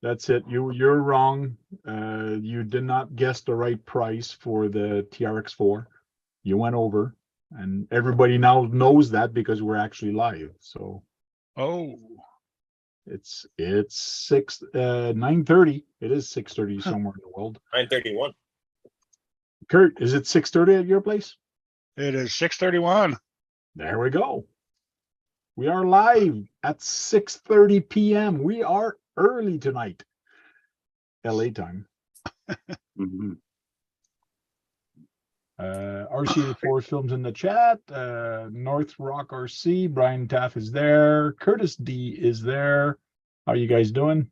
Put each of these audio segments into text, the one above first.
That's it. You're wrong. You did not guess the right price for the TRX4. You went over, and everybody now knows that because we're actually live. So, it's 9:30. It is 6:30 somewhere in the world. 9:31. Kurt, is it 6:30 at your place? It is 6:31. There we go. We are live at 6:30 p.m. We are early tonight. LA time. RC4 Films in the chat. North Rock RC. Brian Taff is there. Curtis D is there. How are you guys doing?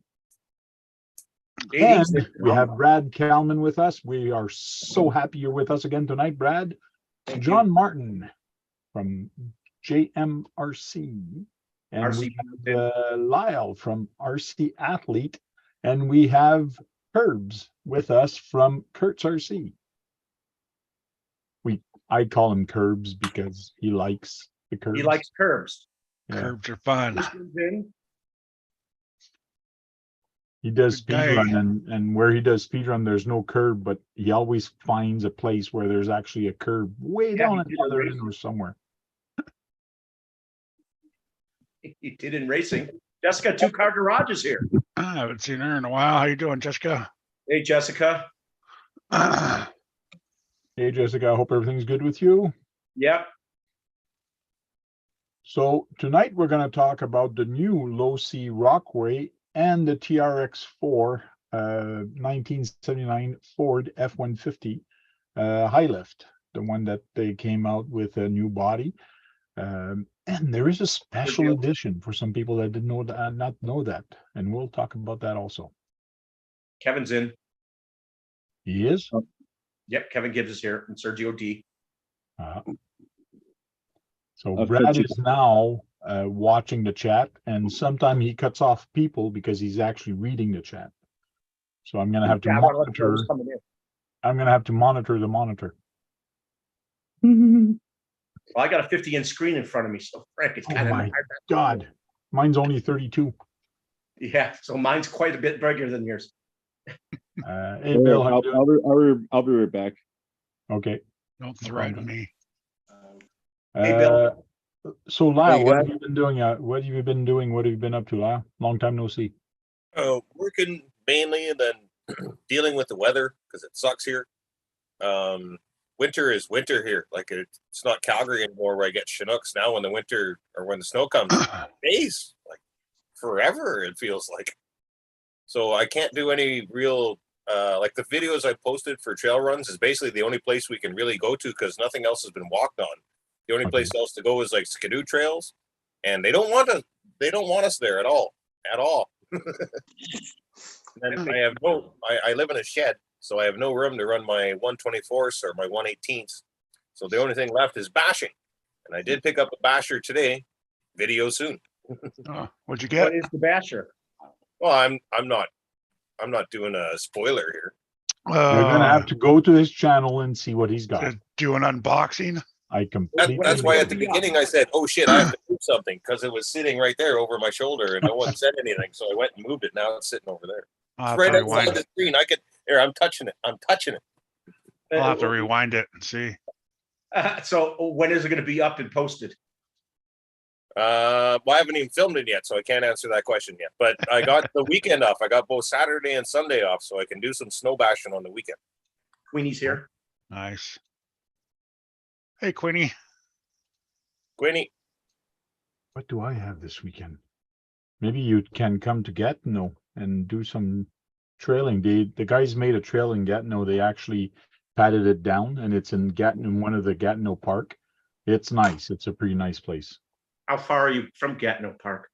And we have Brad Kalman with us. We are so happy you're with us again tonight, Brad. John Martin from JMRC. And we have Lyle from RC Athlete. And we have Curbs with us from Kurt's RC. I call him Curbs because he likes the curbs. He likes curbs. Yeah. Curbs are fun. He does speedrun, and where he does speedrun, there's no curb, but he always finds a place where there's actually a curb way down at the other end or somewhere. He did in racing. Jessica, Two Car Garage is here. I haven't seen her in a while. How you doing, Jessica? Hey, Jessica. Hey, Jessica, I hope everything's good with you. Yep. So tonight we're going to talk about the new Losi Rockway and the TRX4 1979 Ford F-150 high lift, the one that they came out with a new body. And there is a special edition for some people that didn't know that, not know that, and we'll talk about that also. Kevin's in. He is? Yep, Kevin Gibbs is here, and Sergio D. So Brad is now watching the chat, and sometimes he cuts off people because he's actually reading the chat. So I'm going to have to monitor. I'm going to have to monitor the monitor. Well, I got a 50-inch screen in front of me, so Frank, it's kind of. Oh my God, mine's only 32. Yeah, so mine's quite a bit bigger than yours. Hey Bill, I'll be right back. Okay. Don't threaten me. Hey Bill. So Lyle, what have you been doing? What have you been doing? What have you been up to, Lyle? Long time no see. Working mainly, and then dealing with the weather because it sucks here. Winter is winter here. Like it's not Calgary anymore where I get Chinooks now. When the winter or when the snow comes, days like forever. It feels like. So I can't do any real, like the videos I posted for trail runs is basically the only place we can really go to because nothing else has been walked on. The only place else to go is like skidoo trails, and they don't want us there at all. And I have I live in a shed, so I have no room to run my 124s or my 118s. So the only thing left is bashing. And I did pick up a basher today. Video soon. What'd you get? What is the basher? Well, I'm not doing a spoiler here. You're gonna have to go to his channel and see what he's got. Do an unboxing. I completely. That's why at the beginning I said, "Oh shit, I have to move something," because it was sitting right there over my shoulder, and no one said anything. So I went and moved it. Now it's sitting over there. It's right outside the screen. I could. Here, I'm touching it. I'll have to rewind it and see. So when is it going to be up and posted? Well, I haven't even filmed it yet, so I can't answer that question yet. But I got the weekend off. I got both Saturday and Sunday off, so I can do some snow bashing on the weekend. Queenie's here. Nice. Hey, Queenie. Queenie. What do I have this weekend? Maybe you can come to Gatineau and do some trailing. The guys made a trail in Gatineau. They actually patted it down, and it's in Gatineau, in one of the Gatineau Park. It's nice. It's a pretty nice place. How far are you from Gatineau Park?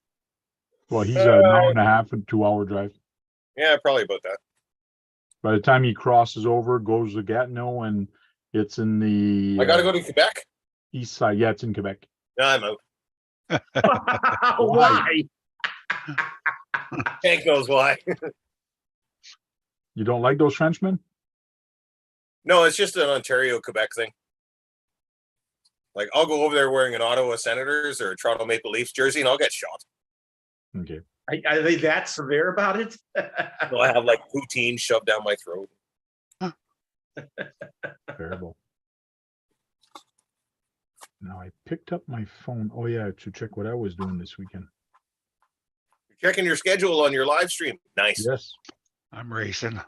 Well, he's an hour and a half and 2 hour drive. Yeah, probably about that. By the time he crosses over, goes to Gatineau, and it's in the. I got to go to Quebec? East side. Yeah, it's in Quebec. No, I'm out. Why? Hank knows why. You don't like those Frenchmen? No, it's just an Ontario-Quebec thing. Like, I'll go over there wearing an Ottawa Senators or a Toronto Maple Leafs jersey, and I'll get shot. Okay. Are they that severe about it? So I have like poutine shoved down my throat. Terrible. Now I picked up my phone. Oh yeah, to check what I was doing this weekend. You're checking your schedule on your live stream. Nice. Yes. I'm racing.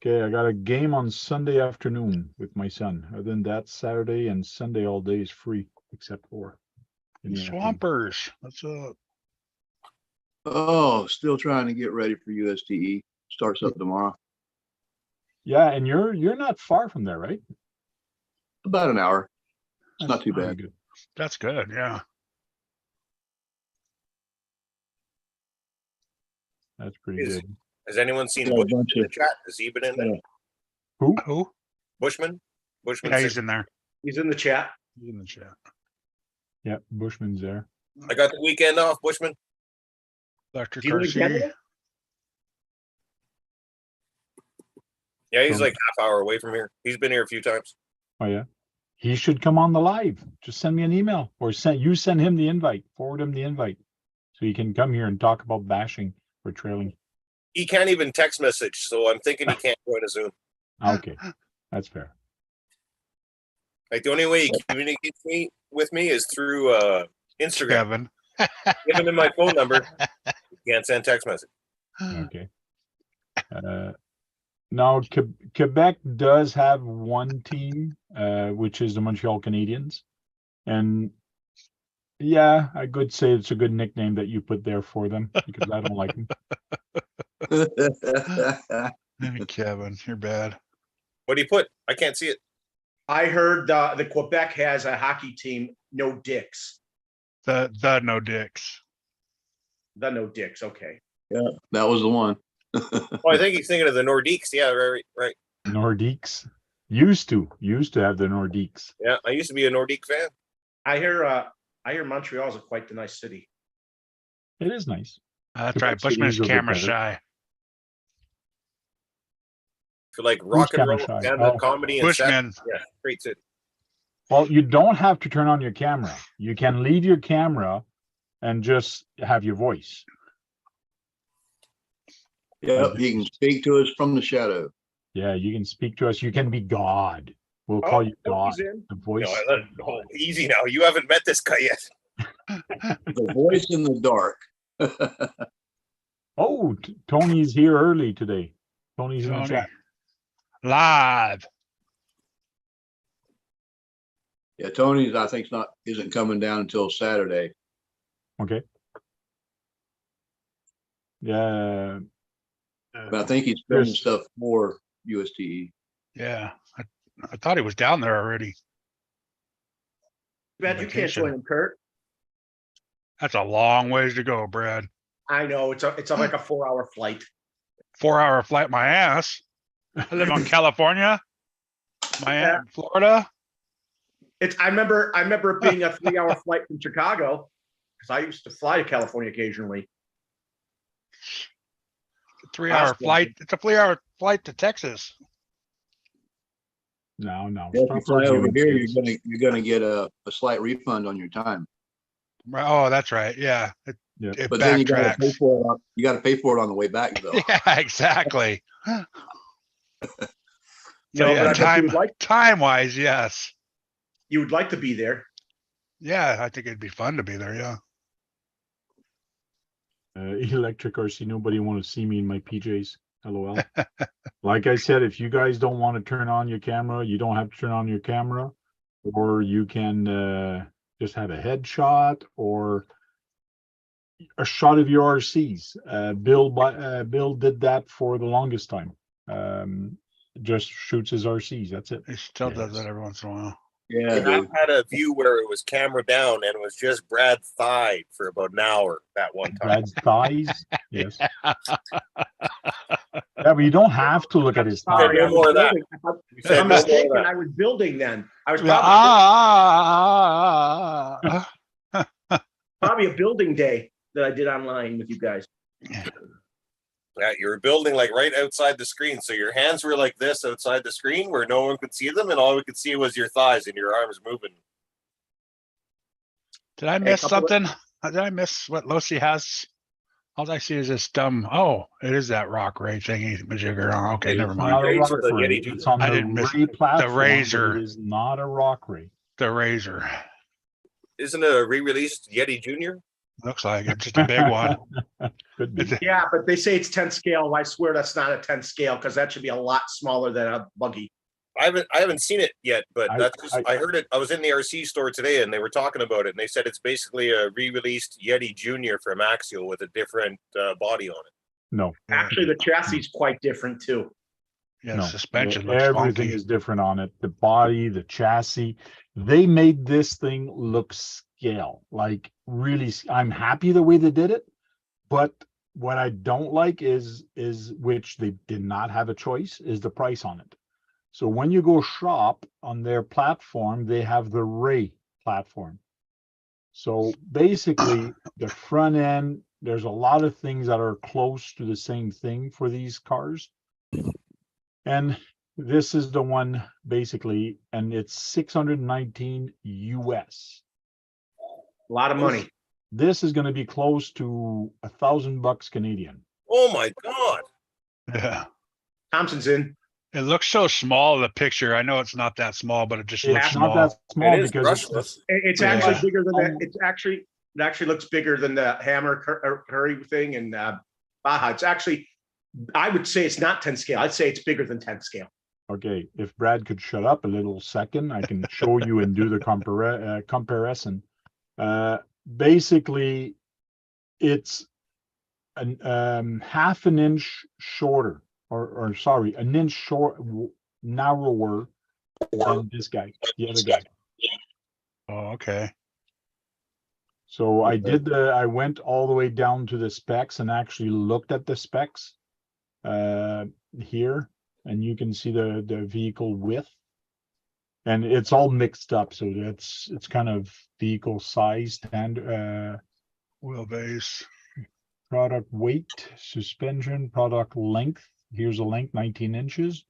Okay, I got a game on Sunday afternoon with my son. Other than that, Saturday and Sunday all day is free, except for in the afternoon. Swampers. What's up? Oh, still trying to get ready for USTE. Starts up tomorrow. Yeah, and you're not far from there, right? About an hour. It's not That's too pretty bad. good. That's good. Yeah. That's pretty Is- good. Has anyone seen Yeah, a Bushman bunch in the of- chat? Has he been in there? Who? Bushman? Bushman. Yeah, said- he's in there. He's in the chat. He's in the chat. Yeah, Bushman's there. I got the weekend off, Bushman. Electric Do you live in RC. Canada? Yeah, he's From- like half hour away from here. He's been here a few times. Oh yeah. He should come on the live. Just send me an email or send him the invite, forward him the invite. So he can come here and talk about bashing or trailing. He can't even text message, so I'm thinking he can't join a Zoom. Okay. That's fair. Like the only way he communicates with me is through Instagram. Kevin. Giving him my phone number. He can't send text message. Okay. Now Quebec does have one team, which is the Montreal Canadiens. And yeah, I could say it's a good nickname that you put there for them because I don't like them. Kevin, you're bad. What do you put? I can't see it. I heard the Quebec has a hockey team, no dicks. The no dicks. The no dicks, okay. That was the one. Oh, I think he's thinking of the Nordiques. Yeah, right. Nordiques used to have the Nordiques. Yeah, I used to be a Nordique fan. I hear Montreal's quite the nice city. It is nice. That's Quebec right. City Bushman's is a bit camera better. shy. For like rock and camera roll, shy? stand-up Oh. comedy, and sex. Bushman. Yeah, great city. Well, you don't have to turn on your camera. You can leave your camera and just have your voice. Yep, he can speak to us from the shadow. Yeah, you can speak to us. You can be God. We'll call you God. He's in. The voice. Oh, easy now. You haven't met this guy yet. The voice in the dark. Oh, Tony's here early today. Tony's in the Tony. chat. Live. Yeah, Tony's I think isn't coming down until Saturday. Okay. Yeah. But I think he's filming Chris. stuff for USTE. Yeah. I thought he was down there already. Brad, you can't Vacation. join him, Kurt. That's a long ways to go, Brad. I know it's like a 4-hour flight. 4-hour flight, my ass. I live on California, Miami, Florida. I remember it being a 3-hour flight from Chicago because I used to fly to California occasionally. 3-hour Last flight. It's a 3-hour flight to Texas. No. Yeah, if you Stop fly over arguing, here, kids. you're gonna get a slight refund on your time. Right. Oh, that's right. Yeah. Yeah. It But then you gotta pay backtracks. for it. You gotta pay for it on the way back though. Yeah, exactly. No, So yeah, but I bet you time wise, yes. you would like to be there. Yeah, I think it'd be fun to be there. Yeah. Electric RC, nobody want to see me in my PJs. LOL. Like I said, if you guys don't want to turn on your camera, you don't have to turn on your camera, or you can just have a headshot or a shot of your RCs. Bill did that for the longest time. Just shoots his RCs. That's it. He still Yes. does that every once in a while. Yeah, I dude. had a view where it was camera down and it was just Brad's thigh for about an hour that one time. Brad's thighs. Yes. Yeah, but you don't have to look at his thighs. Sorry, no more of that. You If said I'm no more of mistaken, that. I was building then. I was Yeah. probably a building day that I did online with you guys. Yeah, you were building like right outside the screen. So your hands were like this outside the screen where no one could see them, and all we could see was your thighs and your arms moving. Did I miss something? Did I miss what Losi has All I see is this dumb. Oh, it is that rock ray thingy majigger. Oh, okay, never It's mind. not a Rays rock or the ray. Yeti It's on I the didn't miss ray platform, but razor. it is not a rock ray. The razor Isn't it a re-released Yeti Junior? looks like it's just a big one. Could be. It's a- Yeah, but they say it's 10 scale. I swear that's not a 10 scale because that should be a lot smaller than a buggy. I haven't seen it yet, but I- that's just, I- I heard it. I was in the RC store today, and they were talking about it, and they said it's basically a re-released Yeti Junior from Axial with a different body on it. No. Actually, the chassis is quite different too. yeah, No, suspension looks everything funky. is different on it. The body, the chassis, they made this thing look scale. Like really, I'm happy the way they did it, but what I don't like is which they did not have a choice, is the price on it. So when you go shop on their platform, they have the Ray platform. So basically, the front end, there's a lot of things that are close to the same thing for these cars. And this is the one basically, and it's 619 US. A lot of money. This is going to be close to $1,000 Canadian. Oh my god! Yeah, Thompson's in. it looks so small. The picture. I know it's not that small, but it just looks It's not small. that small It is because it's brushless. It's Yeah. actually bigger than that. Um, It actually looks bigger than the Hammer Curry thing and Baja. It's actually, I would say it's not 10 scale. I'd say it's bigger than 10 scale. okay. If Brad could shut up a little second, I can show you and do the comparison. Basically, it's an half an inch shorter, or sorry, an inch narrower than this guy, the other guy. Oh, okay. So I went all the way down to the specs and actually looked at the specs here, and you can see the vehicle width, and it's all mixed up. So it's kind of vehicle size, and Wheelbase. product weight, suspension, product length. Here's a length, 19 inches.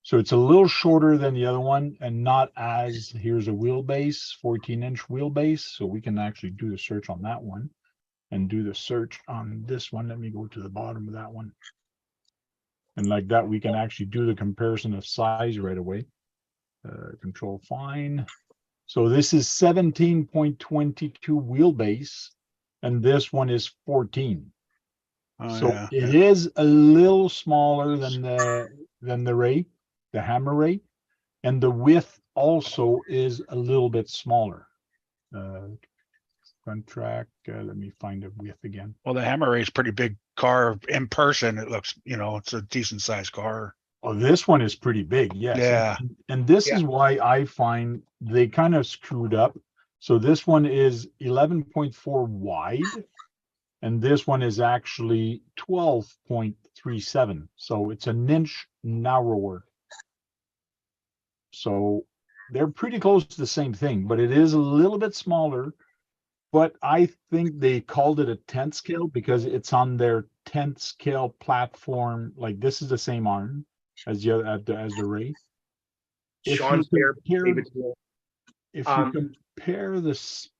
So it's a little shorter than the other one, and not as, here's a wheelbase, 14-inch wheelbase. So we can actually do the search on that one and do the search on this one. Let me go to the bottom of that one. And like that, we can actually do the comparison of size right away. Control fine. So this is 17.22 wheelbase, and this one is 14. Oh, So yeah. it is a little smaller than the Ray, the Hammer Ray, and the width also is a little bit smaller. Front track. Let me find the width again. Well, the Hammer Ray is pretty big car in person. It looks, it's a decent sized car. Oh, this one is pretty big. Yes. Yeah. And this Yeah. is why I find they kind of screwed up. So this one is 11.4 wide, and this one is actually 12.37. So it's an inch narrower. So they're pretty close to the same thing, but it is a little bit smaller. But I think they called it a 10th scale because it's on their 10th scale platform. Like this is the same arm as the as the Ray. If Sean's you there. compare- David's there. If Um, you compare this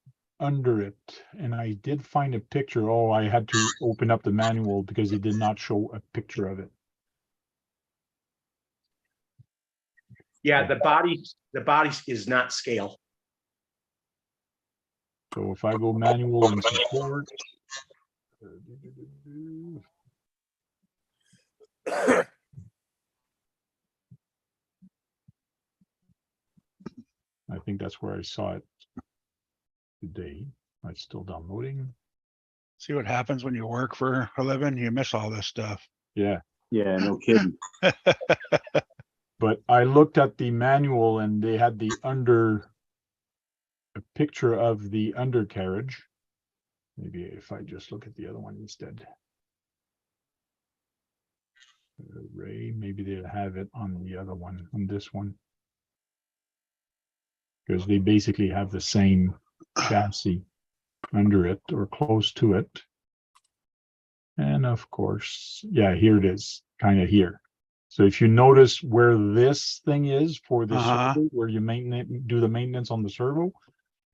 under it, and I did find a picture. Oh, I had to open up the manual because it did not show a picture of it. Yeah, the body is not scale. So if I go manual and support. I think that's where I saw it today. It's still downloading. See what happens when you work for a living? You miss all this stuff. Yeah, Yeah, no kidding. but I looked at the manual and they had a picture of the undercarriage. Maybe if I just look at the other one instead. Ray, maybe they'll have it on the other one, on this one. Because they basically have the same chassis under it or close to it. And of course, yeah, here it is, kind of here. So if you notice where this thing is for the servo, where you do the maintenance on the servo,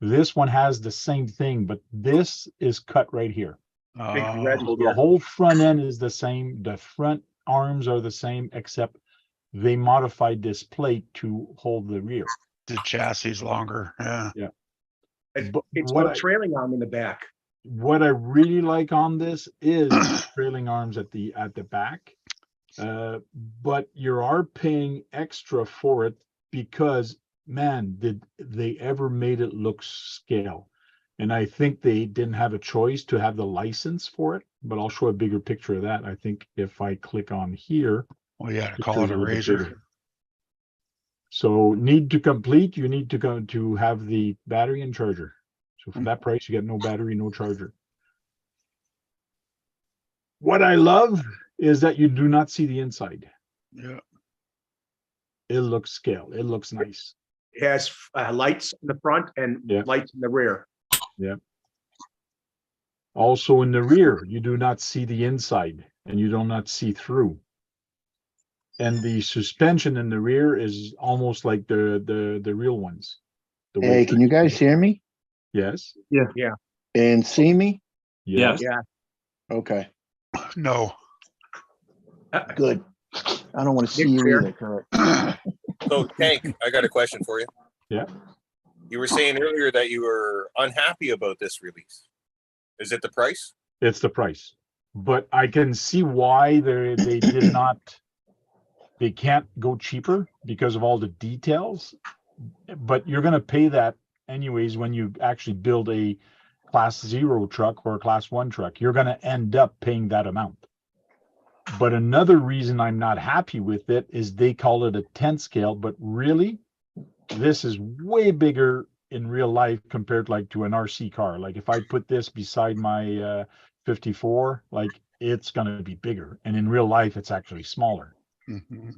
this one has the same thing, but this is cut right here. red. So the whole front end is the same. The front arms are the same, except they modified this plate to hold the rear. the chassis is longer. Yeah. But It's what got I- a trailing arm in the back. What I really like on this is trailing arms at the back. But you are paying extra for it because, man, did they ever made it look scale. And I think they didn't have a choice to have the license for it, but I'll show a bigger picture of that. I think if I click on here. Well, yeah, to it call shows it a little bit razor. bigger. So need to complete, you need to go to have the battery and charger. So for that price, you get no battery, no charger. What I love is that you do not see the inside. Yeah. It looks scale. It looks nice. It has lights in the front and Yeah. lights in the rear. Also in the rear, you do not see the inside and you do not see through. And the suspension in the rear is almost like the real ones. The way Hey, it's can you guys hear me Yes. and see me? Yes. Yeah. Okay, No. good. I don't want to see Nick you Fair. either, Kurt. So, Tank, I got a question for you. Yeah. You were saying earlier that you were unhappy about this release. Is it the price? It's the price. But I can see why they did not, they can't go cheaper because of all the details. But you're gonna pay that anyways when you actually build a class 0 truck or a class 1 truck. You're gonna end up paying that amount. But another reason I'm not happy with it is they call it a 10 scale, but really, this is way bigger in real life compared like to an RC car. Like if I put this beside my 54, like it's gonna be bigger. And in real life, it's actually smaller. Mhm.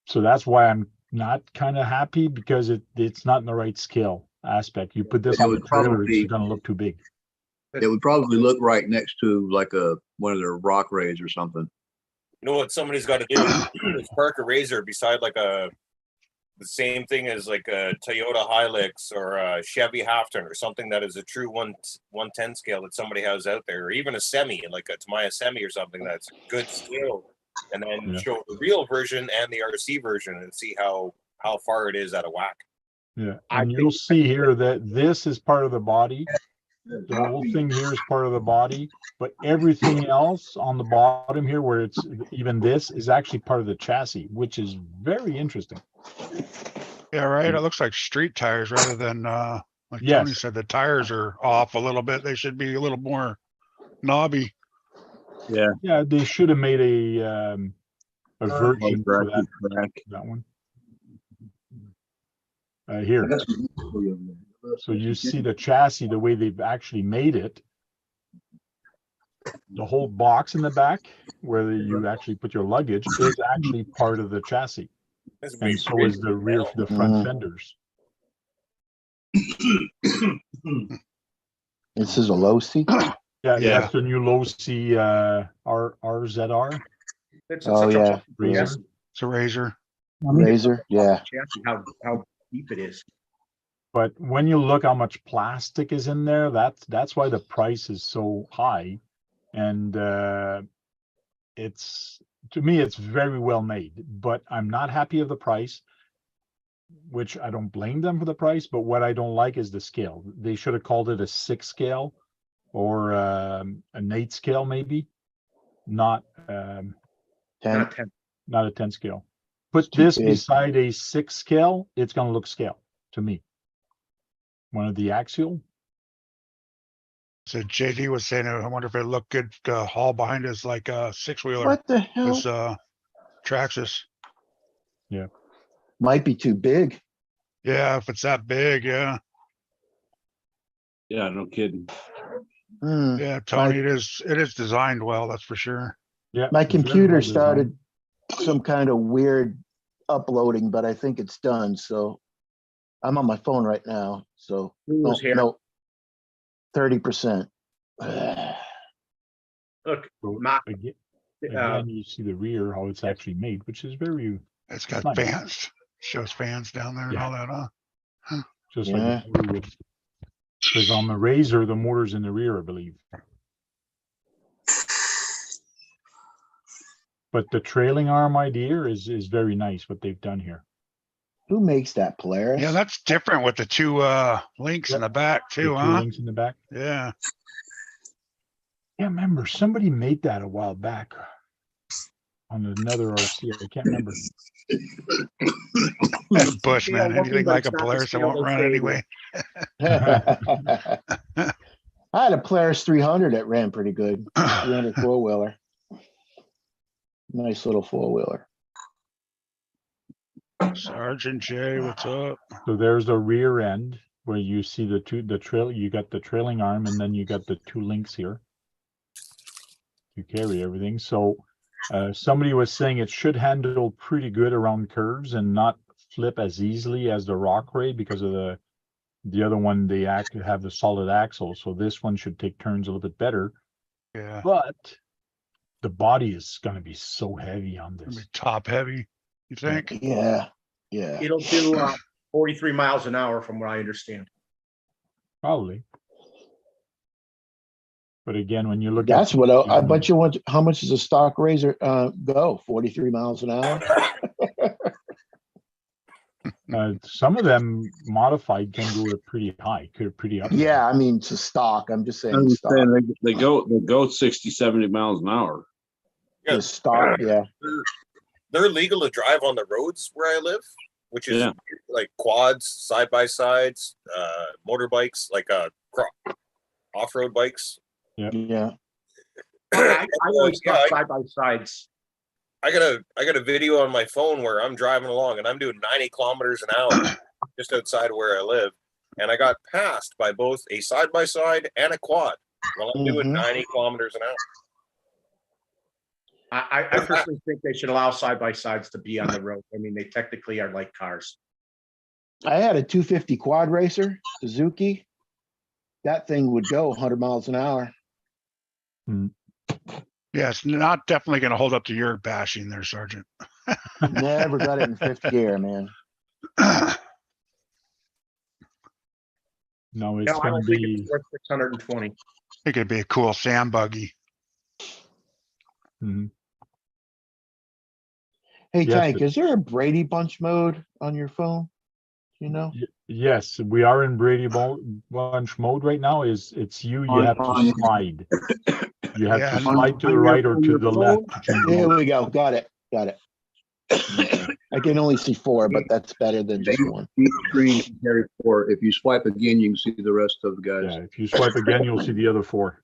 So that's why I'm not kind of happy because it's not in the right scale aspect. You put this It on the would trailer, probably- it's gonna look too big. It would probably look right next to like one of their rock rays or something. You know what somebody's got to do is park a Razor beside like the same thing as like a Toyota Hilux or a Chevy Halfton or something that is a true 110 scale that somebody has out there, or even a semi, like a Tamiya semi or something that's good scale, and then Yeah. show the real version and the RC version and see how far it is out of whack. Yeah, I and you'll think- see here that this is part of the body. The whole thing here is part of the body, but everything else on the bottom here, where it's even this, is actually part of the chassis, which is very interesting. Yeah, right. It looks like street tires rather than, like Yes. Tony said, the tires are off a little bit. They should be a little more knobby. Yeah, they should have made a version for that one. Here, so you see the chassis, the way they've actually made it. The whole box in the back, where you actually put your luggage, is actually part of the chassis. That's a And big so is the rear, the front Mhm. fenders. This is a Losi. Yeah, Yeah. that's the new Losi RZR It's Oh, such a yeah. Razor. It's a razor. Razor, yeah. chassis, how deep it is. But when you look how much plastic is in there, that's why the price is so high. And it's, to me, it's very well made, but I'm not happy of the price, which I don't blame them for the price, but what I don't like is the scale. They should have called it a 6 scale or an 8 scale, maybe, not 10. Not 10. not a 10 scale. Put too this big. beside a 6 scale, it's gonna look scale to me. One of the axial. So JD was saying, I wonder if it looked good to haul behind us like a 6-wheeler. What the hell? This, Traxxas. Might be too big. Yeah, if it's that big, yeah. Yeah, no kidding. Hmm. Yeah, Tony, it is designed well, that's for sure. Yeah. My it's very computer well designed. started some kind of weird uploading, but I think it's done. So I'm on my phone right now. So no, Who's here? no, 30%. Look, So Ma- again, uh, again, you see the rear, how it's actually made, which is very, It's got Nice. fans, shows fans down there and Yeah. all that, huh? just Yeah. like. Because on the Razor, the motor's in the rear, I believe. But the trailing arm idea is very nice what they've done here. Who makes that, Polaris? Yeah, that's different with the two links in the back The too, two huh? links in the back. Yeah. Yeah, remember somebody made that a while back on another RC. I can't remember. That's Bush, Scale man. looking, Anything but like it's a not the Polaris, it scale won't they run say it is. anyway. I had a Polaris 300 that ran pretty good. 300 four-wheeler. Nice little four-wheeler. Sergeant J, what's up? So there's a rear end where you see the trail. You got the trailing arm, and then you got the two links here to carry everything. So somebody was saying it should handle pretty good around curves and not flip as easily as the Rockray because of the other one. They have the solid axle, so this one should take turns a little bit better. Yeah, But the body is going to be so heavy on gonna be this. top heavy, you think? Yeah, yeah. It'll do 43 miles an hour from what I understand. Probably. But again, when you look That's at what I bet you want. How much does a stock razor go? 43 miles an hour? some of them modified can go to pretty high, pretty up. Yeah, I mean, it's a stock. I'm just saying I'm just stock. saying they go 60, 70 miles an hour. Yeah. The stock, yeah. They're legal to drive on the roads where I live, which is Yeah. like quads, side by sides, motorbikes, like off-road bikes. Yeah. I always Yeah, thought side by sides. I got a video on my phone where I'm driving along and I'm doing 90 kilometers an hour just outside where I live, and I got passed by both a side by side and a quad while I'm doing 90 kilometers an hour. I personally think they should allow side by sides to be on the road. I mean, they technically are like cars. I had a 250 quad racer, Suzuki. That thing would go 100 miles an hour. Yeah, it's not definitely gonna hold up to your bashing there, Sergeant. Never got it in fifth gear, man. No, it's No, I going don't to think be. it's worth 620. It could be a cool sand buggy. Mhm. Hey, Yes, Tank, is there a Brady Bunch mode on your phone? You know? Yes, we are in Brady Bunch mode right now. It's you have to slide. You have Yeah, to slide to the right or to the left to change Here mode. we go. Got it. Got it. I can only see 4, but that's better than just 1. Each screen can carry 4. If you swipe again, you can see the rest of the guys. Yeah, if you swipe again, you'll see the other 4.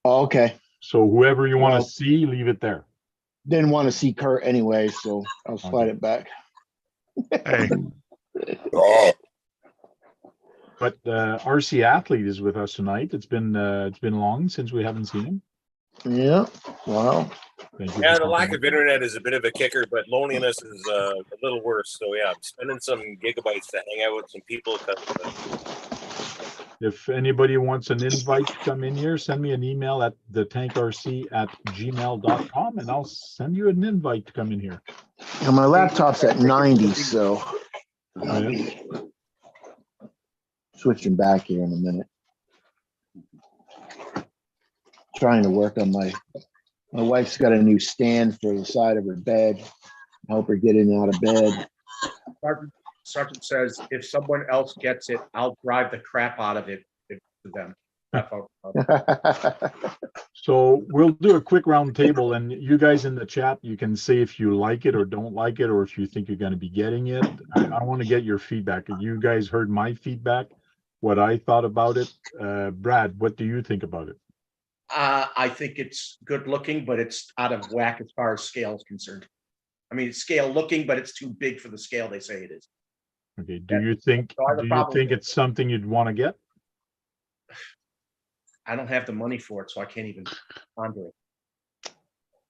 Oh, okay. So whoever you want Well- to see, leave it there. Didn't want to see Kurt anyway, so I'll slide it back. hey, But RC Athlete is with us tonight. It's been long since we haven't seen him. Yeah. Wow. Thank you. Yeah, for the lack coming. of internet is a bit of a kicker, but loneliness is a little worse. So yeah, I'm spending some gigabytes to hang out with some people. If anybody wants an invite to come in here, send me an email at thetankrc@gmail.com and I'll send you an invite to come in here. And my laptop's at 90, so Oh, yeah? switching back here in a minute. Trying to work on my wife's got a new stand for the side of her bed. Help her get in and out of bed. Sergeant says, if someone else gets it, I'll drive the crap out of it to them. So we'll do a quick round table and you guys in the chat, you can say if you like it or don't like it, or if you think you're going to be getting it. I want to get your feedback. You guys heard my feedback, what I thought about it. Brad, what do you think about it? I think it's good looking, but it's out of whack as far as scale is concerned. I mean, it's scale looking, but it's too big for the scale they say it is. Okay. Do you think it's something you'd want to get? I don't have the money for it, so I can't even ponder it.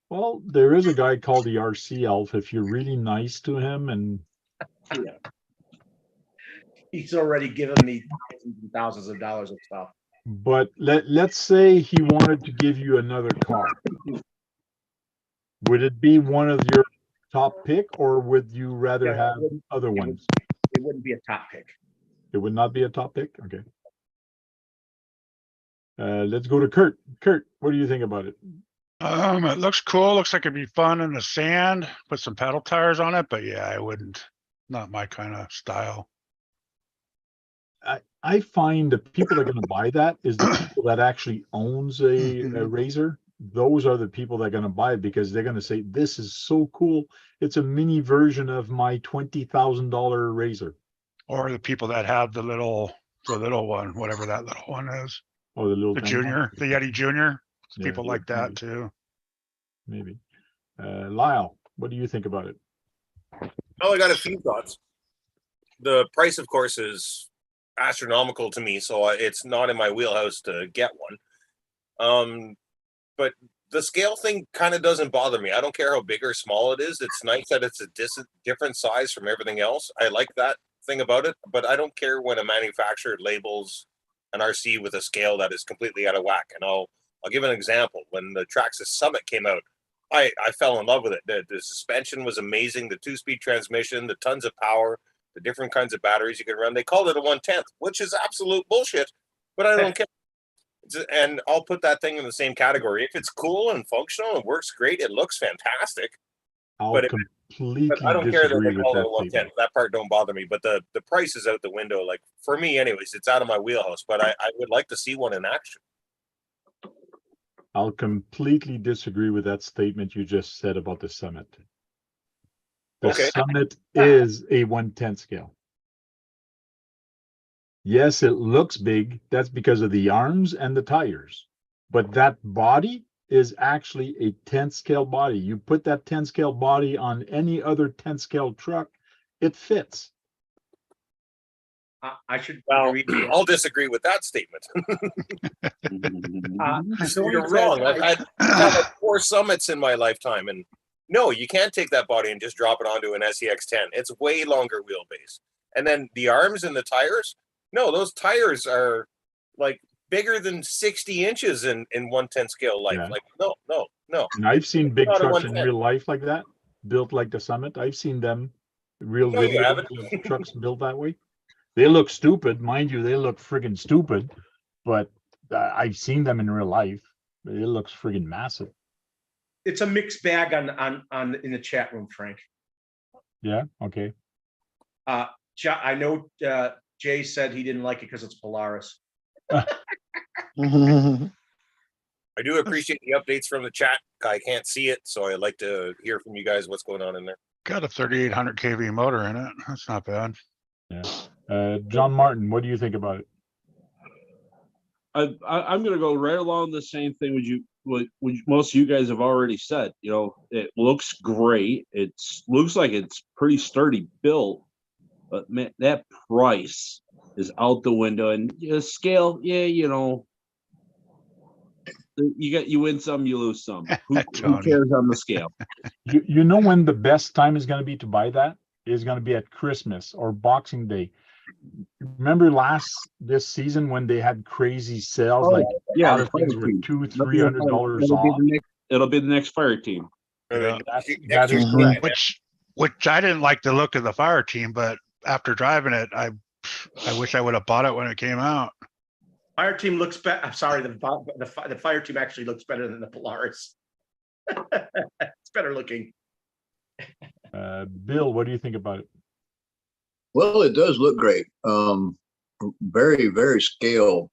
Well, there is a guy called the RC Elf. If you're really nice to him and He's already given me thousands and thousands of dollars of stuff. but let's say he wanted to give you another car. Would it be one of your top pick or would you rather Yeah, have other ones? It wouldn't be a top pick. It would not be a top pick? Okay. Let's go to Kurt. Kurt, what do you think about it? It looks cool. Looks like it'd be fun in the sand. Put some pedal tires on it, but yeah, I wouldn't. Not my kind of style. I find the people that are going to buy that is the people that actually owns a Mhm. razor. Those are the people that are going to buy it because they're going to say, this is so cool. It's a mini version of my $20,000 razor. Or the people that have the little one, whatever that little one is. Or the little The tiny one. junior, the Yeti Junior. Yeah, People yeah, like that too. Maybe. Lyle, what do you think about it? Well, I got a few thoughts. The price, of course, is astronomical to me, so it's not in my wheelhouse to get one. But the scale thing kind of doesn't bother me. I don't care how big or small it is. It's nice that it's a different size from everything else. I like that thing about it, but I don't care when a manufacturer labels an RC with a scale that is completely out of whack. And I'll give an example. When the Traxxas Summit came out, I fell in love with it. The suspension was amazing. The 2-speed transmission, the tons of power, the different kinds of batteries you can run. They called it a 1/10, which is absolute bullshit, but I don't care. And I'll put that thing in the same category. If it's cool and functional and works great, it looks fantastic. I'll But completely I don't care that disagree they with call it that a 1/10. statement. That part don't bother me. But the price is out the window. Like for me, anyways, it's out of my wheelhouse. But I would like to see one in action. I'll completely disagree with that statement you just said about the Summit. The Okay. Summit is a 1/10 scale. Yes, it looks big. That's because of the arms and the tires. But that body is actually a 10 scale body. You put that 10 scale body on any other 10 scale truck, it fits. I should Well, agree. I'll disagree with that statement. Tony You're says wrong. I've had like 4 Summits in my lifetime, and no, you can't take that body and just drop it onto an SEX10. It's way longer wheelbase. And then the arms and the tires, no, those tires are like bigger than 60 inches in 1/10 scale life. Yeah. Like, no. And I've seen big Not a trucks in 110. real life like that, built like the Summit. I've seen them, real No, you videos haven't. of trucks built that way. They look stupid, mind you, they look friggin' stupid, but I've seen them in real life. It looks friggin' massive. it's a mixed bag on in the chat room, Frank. Yeah, okay. I know Jay said he didn't like it because it's Polaris. I do appreciate the updates from the chat. I can't see it, so I'd like to hear from you guys what's going on in there. Got a 3,800 kV motor in it. That's not bad. Yeah. John Martin, what do you think about it? I'm going to go right along the same thing with most of you guys have already said. You know, it looks great. It looks like it's pretty sturdy built, but man, that price is out the window. And scale, yeah, you know, you win some, you lose some. Who cares on the scale? You know when the best time is going to be to buy that is going to be at Christmas or Boxing Day. Remember this season when they had crazy sales, like a lot of things were $200-300 off. It'll be the next fire team. Yeah. That is correct. Which I didn't like the look of the fire team, but after driving it, I wish I would have bought it when it came out. Fire team looks better. I'm sorry, the fire team actually looks better than the Polaris. It's better looking. Bill, what do you think about it? Well, it does look great. Very, very scale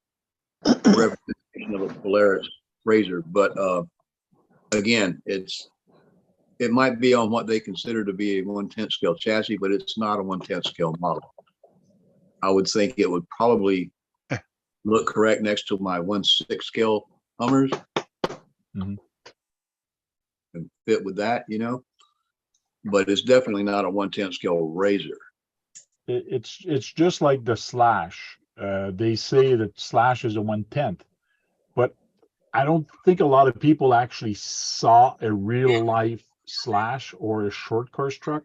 representation of a Polaris razor, but again, it might be on what they consider to be a 1/10 scale chassis, but it's not a 1/10 scale model. I would think it would probably look correct next to my 1/6 scale Hummers. Mhm. And fit with that, you know, but it's definitely not a 1/10 scale razor. It's just like the Slash. They say that Slash is a 1/10, but I don't think a lot of people actually saw a real life Slash or a short course truck.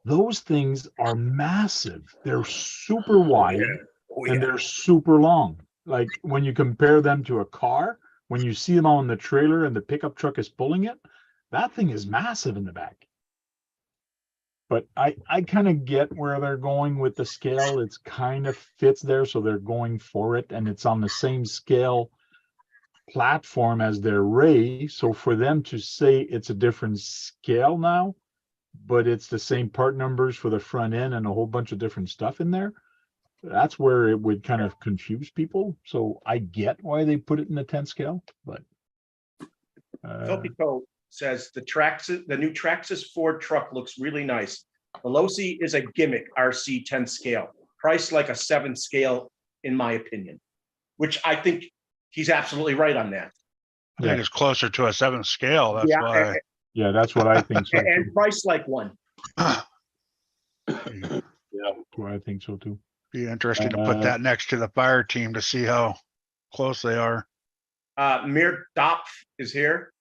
Those things are massive. They're super wide and they're super long. Like when you compare them to a car, when you see them on the trailer and the pickup truck is pulling it, that thing is massive in the back. But I kind of get where they're going with the scale. It's kind of fits there, so they're going for it, and it's on the same scale platform as their ray. So for them to say it's a different scale now, but it's the same part numbers for the front end and a whole bunch of different stuff in there, that's where it would kind of confuse people. So I get why they put it in the 10 scale, but Philpico says the new Traxxas Ford truck looks really nice. The Losi is a gimmick RC 10 scale, priced like a 7 scale, in my opinion, which I think he's absolutely right on that. I think it's closer to a 7 scale. That's why. yeah, that's what I think so. And priced like one. I think so too. Be interesting to put that next to the fire team to see how close they are. Mir Dopf is here.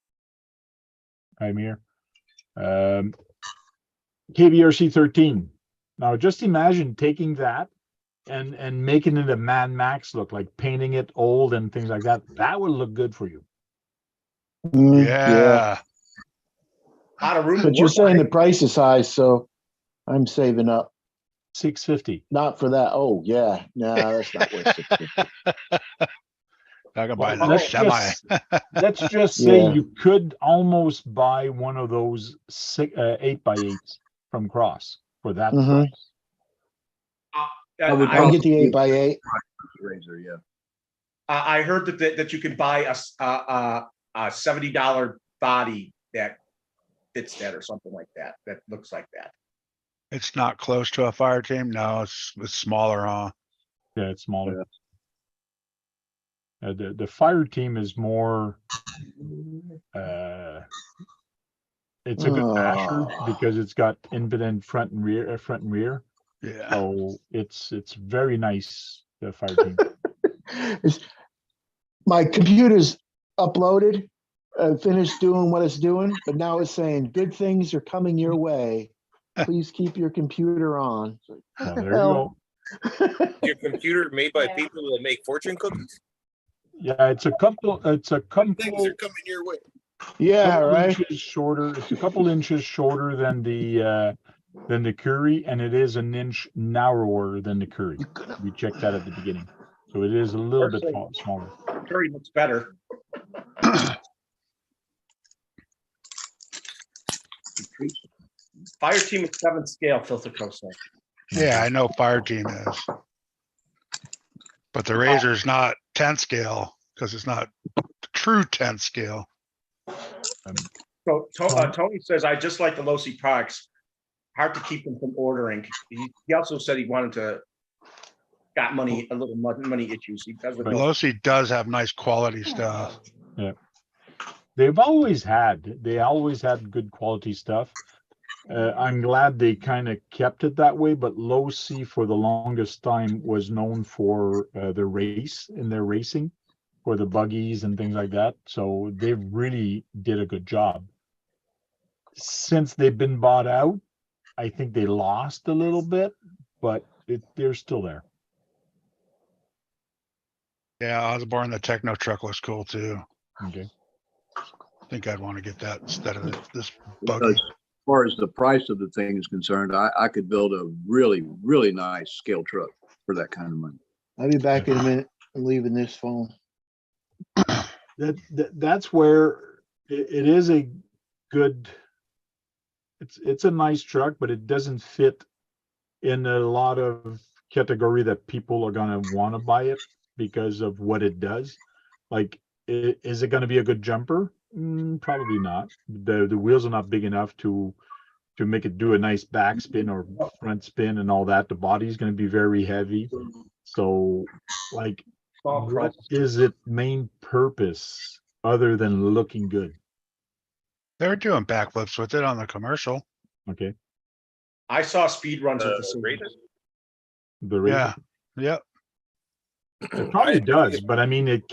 I'm here. KVRC 13. Now just imagine taking that and making it a Mad Max look, like painting it old and things like that. That would look good for you. Yeah. Out of room. But you're saying the price is high, so I'm saving up. $650. Not for that. Oh yeah, no, that's not worth $650. I can buy Let's that semi. Let's just say Yeah. you could almost buy one of those 8x8s from Cross for that Mhm. price. I can get the 8x8. Razor, yeah. I heard that you can buy a $70 body that fits that or something like that. That looks like that. It's not close to a fire team. No, it's smaller, huh? Yeah, it's smaller. The fire team is more. It's a good basher because it's got independent front and rear. Yeah. So it's very nice. The fire team. My computer's uploaded, finished doing what it's doing, but now it's saying good things are coming your way. Please keep your computer on. Well, there you go. Your computer made by people that make fortune cookies. Yeah, it's a couple. Things are coming your way. Yeah, couple right. inches shorter. It's a couple inches shorter than the Curry, and it is an inch narrower than the Curry. We checked that at the beginning, so it is a little bit smaller. Curry looks better. Fire team is 7 scale, Philpico said. Yeah, I know fire team is. But the Razor's not 10 scale because it's not the true 10 scale. So Tony says, I just like the Losi products. Hard to keep them from ordering. He also said he wanted to got money issues. He does with But Losi does have nice quality stuff. Yeah, they always had good quality stuff. I'm glad they kind of kept it that way, but Losi for the longest time was known for the racing, for the buggies and things like that. So they really did a good job. Since they've been bought out, I think they lost a little bit, but they're still there. Yeah, Osborne, the Techno truck looks cool too. Okay. I think I'd want to get that instead of this Because buggy. as far as the price of the thing is concerned, I could build a really, really nice scale truck for that kind of money. I'll be back in a minute. I'm leaving this phone. That's where it is a good. It's a nice truck, but it doesn't fit in a lot of category that people are gonna want to buy it because of what it does. Like, is it gonna be a good jumper? Probably not. The wheels are not big enough to make it do a nice backspin or front spin and all that. The body is going to be very heavy. So, like, what is its main purpose other than looking good? They're doing backflips with it on the commercial. Okay. I saw speed runs with the same. Razor? The Razor. Yeah. Yep. It probably does, but I mean, it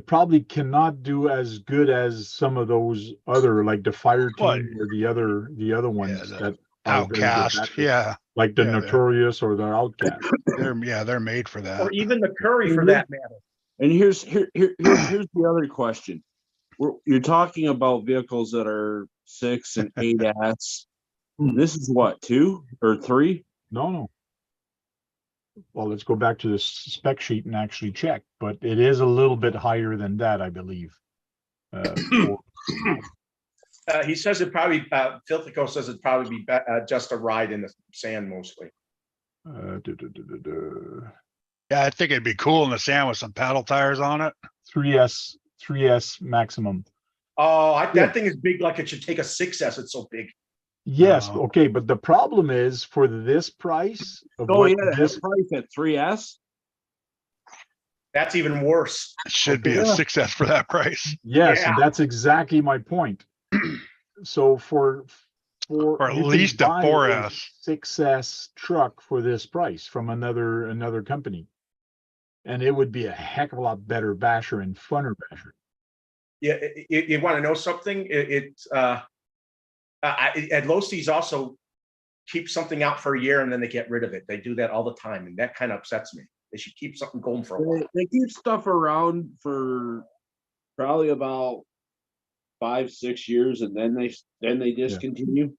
probably cannot do as good as some of those other, like the Fire Team or the other ones that are very good Outcast. backwards, Yeah. like the Yeah, Notorious or the Outcast. They're made for that. Or even the Curry for that matter. And here's the other question. You're talking about vehicles that are 6 and 8S. This is what, 2 or 3? No. well, let's go back to the spec sheet and actually check, but it is a little bit higher than that, I believe. For- He says it probably, Filthico says it'd probably be just a ride in the sand mostly. duh, duh, duh, duh, duh. Yeah, I think it'd be cool in the sand with some paddle tires on it. 3S maximum. Oh, Yeah. that thing is big, like it should take a 6S. It's so big. Yes, Oh. okay, but the problem is for this price of Oh what yeah, this, that price at 3S. That's even worse. It should be Okay. a Yeah. 6S for that price. yes, Yeah. and that's exactly my point. So for Or at you can least a buy 4S. 6S truck for this price from another company. And it would be a heck of a lot better basher and funner basher. Yeah, you want to know something? At Losi's also keep something out for a year and then they get rid of it. They do that all the time, and that kind of upsets me. They should keep something going for a while. They keep stuff around for probably about 5-6 years, and then they discontinue.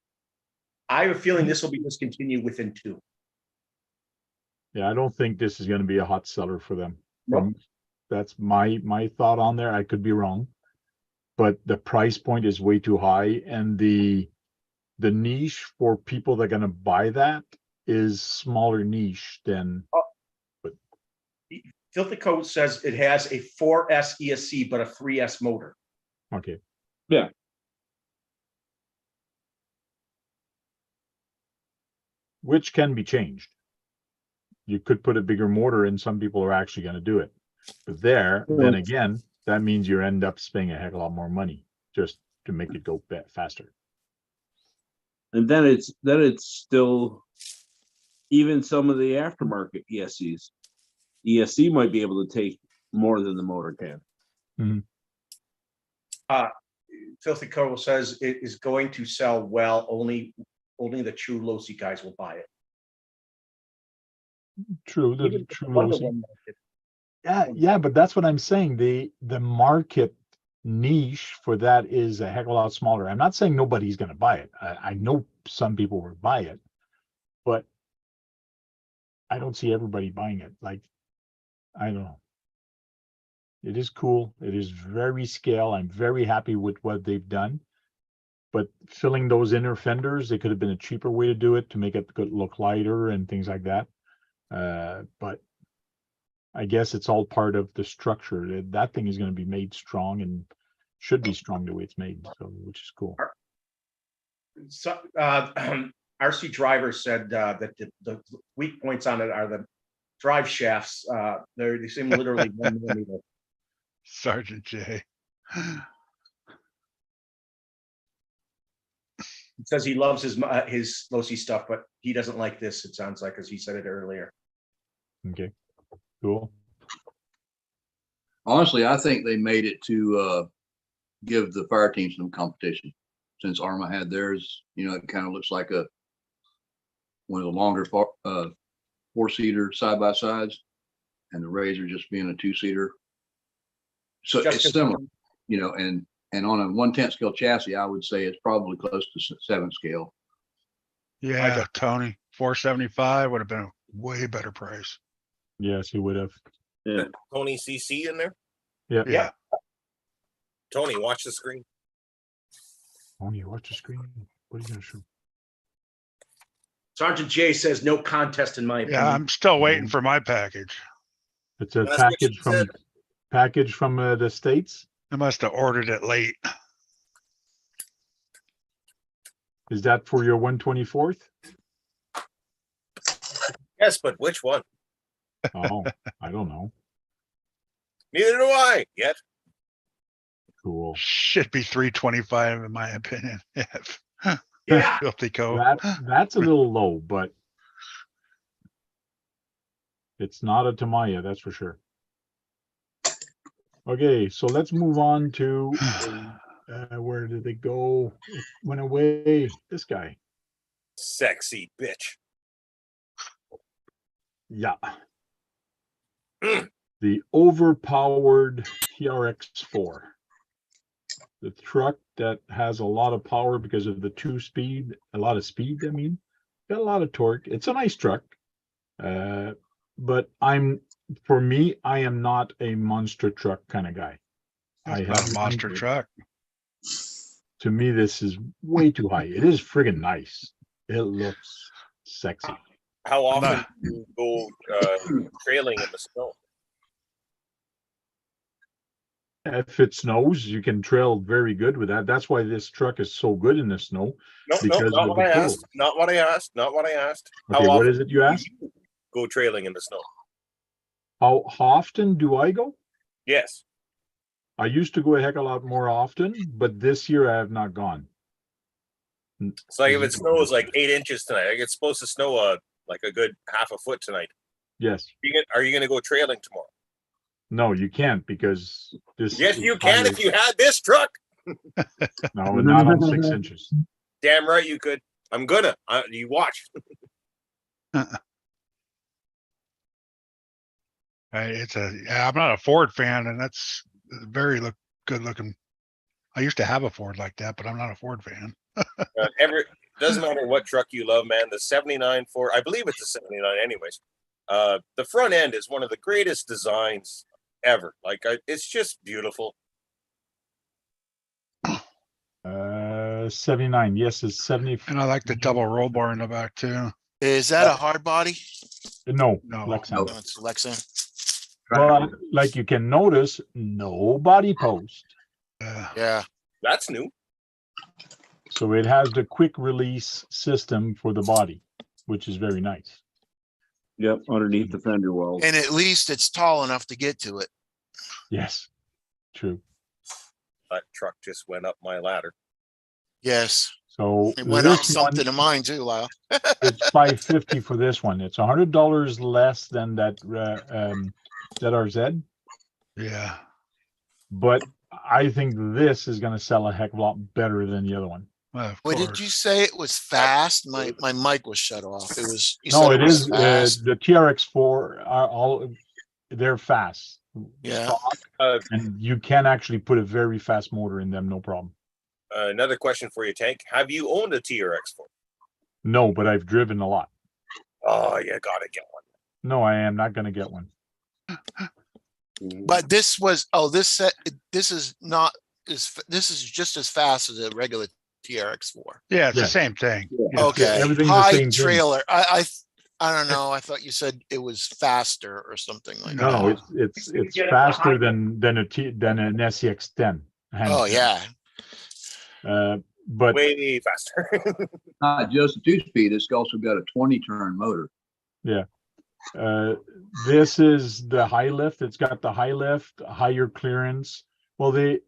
I have a feeling this will be discontinued within 2. Yeah, I don't think this is going to be a hot seller for them. Nope. That's my thought on there. I could be wrong, but the price point is way too high, and the niche for people that are going to buy that is smaller niche than. Filthy Code says it has a 4S ESC, but a 3S motor. Okay. Yeah. Which can be changed. You could put a bigger motor in. Some people are actually going to do it. But then again, that means you end up spending a heck of a lot more money just to make it go faster. And then it's still even some of the aftermarket ESCs. ESC might be able to take more than the motor can. Filthy Code says it is going to sell well. Only the true Losi guys will buy it. True, the Even true the Wonder Losi. Woman market. Yeah, but that's what I'm saying. The market niche for that is a heck of a lot smaller. I'm not saying nobody's going to buy it. I know some people will buy it, but I don't see everybody buying it. Like, I don't know. It is cool. It is very scale. I'm very happy with what they've done. But filling those inner fenders, they could have been a cheaper way to do it to make it look lighter and things like that. But I guess it's all part of the structure. That thing is going to be made strong and should be strong the way it's made, so which is cool. So, RC Driver said that the weak points on it are the drive shafts. They seem literally 1 millimeter. Sergeant J. He says he loves his Losi stuff, but he doesn't like this. It sounds like, as he said it earlier. Okay, cool. Honestly, I think they made it to give the fire team some competition. Since Arma had theirs, it kind of looks like one of the longer 4-seater side-by-sides, and the Razor just being a 2-seater. So it's similar, and on a 1/10 scale chassis, I would say it's probably close to 7 scale. Yeah, Tony, 475 would have been a way better price. Yes, he would have. Yeah. Tony CC in there. Yeah. Tony, watch the screen. Oh, you watch the screen. What are you going to show? Sergeant J says no contest in my opinion. Yeah, I'm still waiting for my package. It's a That's what she package from the States. I must have ordered it late. Is that for your 124th? Yes, but which one? Oh, I don't know. Neither do I yet. Cool. Should be 325 in my opinion. Yeah. Filthy Co. That's a little low, but it's not a Tamiya, that's for sure. Okay, so let's move on to where did they go? It went away. This guy. Sexy bitch. Yeah. Mm. The overpowered TRX4. The truck that has a lot of power because of the 2-speed, a lot of speed, got a lot of torque. It's a nice truck. but for me, I am not a monster truck kind of guy. I It's not have a monster one- truck. To me, this is way too high. It is friggin' nice. It looks sexy. How often Nah. do you go trailing in the snow? If it snows, you can trail very good with that. That's why this truck is so good in the snow. No, Because not of what I the asked. pull. Not what I asked. Not what I asked. Okay, How what often is it you do asked? go trailing in the snow? How often do I go? Yes. I used to go a heck of a lot more often, but this year I have not gone. It's like if it snows like 8 inches tonight, like it's supposed to snow like a good half a foot tonight. Yes. Are you going to go trailing tomorrow? No, you can't because this. Yes, is you can higher. if you had this truck. No, not on 6 inches. Damn right you could. I'm gonna. You watch. I'm not a Ford fan, and that's very good looking. I used to have a Ford like that, but I'm not a Ford fan. Doesn't matter what truck you love, man. The 79 Ford, I believe it's a 79 anyways. The front end is one of the greatest designs ever. Like it's just beautiful. 79. Yes, it's 70. And I like the double roll bar in the back too. Is that a hard body? No, No. Lexan. No, it's Lexan. But like you can notice, no body post. Yeah. That's new. So it has the quick release system for the body, which is very nice. Yep, underneath the fender wells. And at least it's tall enough to get to it. Yes, true. That truck just went up my ladder. Yes. So It went up this something one, to mine too, Lyle. it's $550 for this one. It's $100 less than that ZRZ, Yeah. but I think this is going to sell a heck of a lot better than the other one. Well, of Wait, course. did you say it was fast? My mic was shut off. It was. You No, said it was is. fast. The TRX4 are all, they're fast. Yeah. Stock, Uh, and you can actually put a very fast motor in them, no problem. Another question for you, Tank. Have you owned a TRX4? No, but I've driven a lot. Oh, you gotta get one. No, I am not going to get one. But this was. Oh, this is not. This is just as fast as a regular TRX4. Yeah, it's Yeah. the same thing. Yeah. Yeah. Okay. everything's the High same thing. trailer. I don't know. I thought you said it was faster or something like No, that. No, it's faster than an SCX 10. Oh yeah. But Way faster. Not just a 2-speed, it's also got a 20-turn motor. this is the high lift. It's got the high lift, higher clearance. Well, the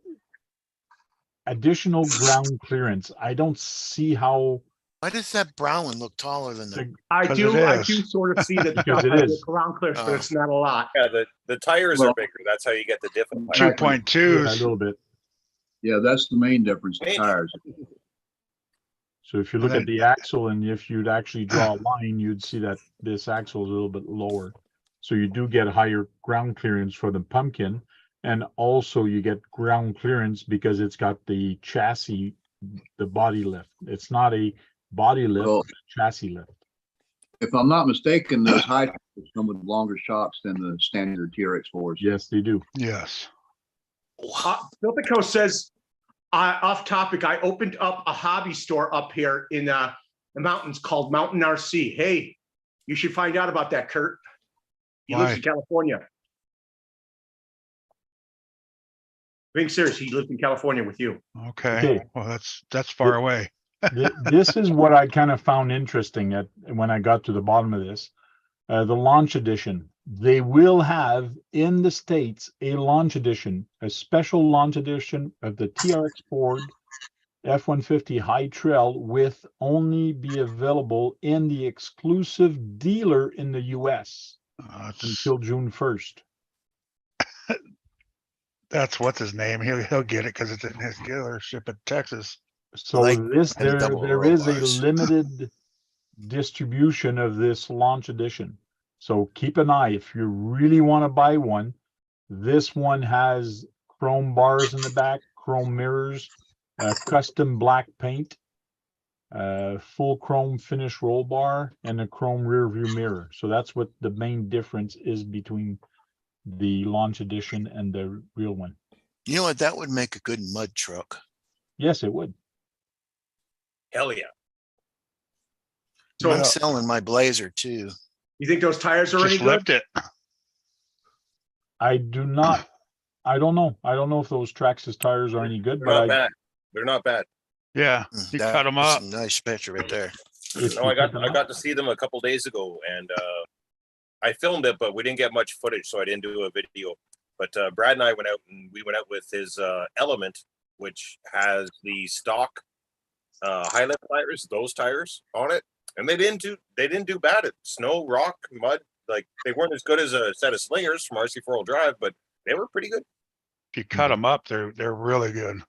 additional ground clearance. I don't see how. Why does that brown one look taller than the? I 'Cause do, it I is. do sort of see that Because it is. ground clearance, but Oh. it's not a lot. Yeah, the tires Well- are bigger. That's how you get the different. Two tires. point A twos. little bit. Yeah, that's the main difference, the Main tires. So if you And look then- at the axle, and if you'd actually draw a line, you'd see that this axle is a little bit lower. So you do get higher ground clearance for the pumpkin, and also you get ground clearance because it's got the chassis, the body lift. It's not a body lift, Well- it's a chassis lift. If I'm not mistaken, those high tires come with longer shocks than the standard TRX4s. Yes, they do. Yes. Biltico says, off topic, I opened up a hobby store up here in the mountains called Mountain RC. Hey, you should find out about that, Kurt. He lives Why? in California. Being serious, he lives in California with you. Okay. Okay. Well, that's far away. This is what I kind of found interesting when I got to the bottom of this. The launch edition. They will have in the States a launch edition, a special launch edition of the TRX Ford F-150 High Trail with only be available in the exclusive dealer in the US until June 1st. That's what's his name. He'll get it because it's in his dealership in Texas. So Like this and double there roll is a bars. limited distribution of this launch edition. So keep an eye if you really want to buy one. This one has chrome bars in the back, chrome mirrors, custom black paint. full chrome finish roll bar, and a chrome rear view mirror. So that's what the main difference is between the launch edition and the real one. You know what? That would make a good mud truck. Yes, it would. Hell yeah. So I'm selling my Blazer too. you think those tires are any Just good? lift it. I do not. I don't know. I don't know if those Traxxas tires are any good, They're but not I, bad. They're not bad. Yeah, you cut them That's up. a nice picture right there. if No, you I cut them up- got to see them a couple days ago, and I filmed it, but we didn't get much footage, so I didn't do a video. But Brad and I went out, and we went out with his Element, which has the stock Highland tires, those tires on it, and they didn't do bad at snow, rock, mud. Like they weren't as good as a set of slingers from RC4 Drive, but they were pretty good. If you cut them up, they're really good.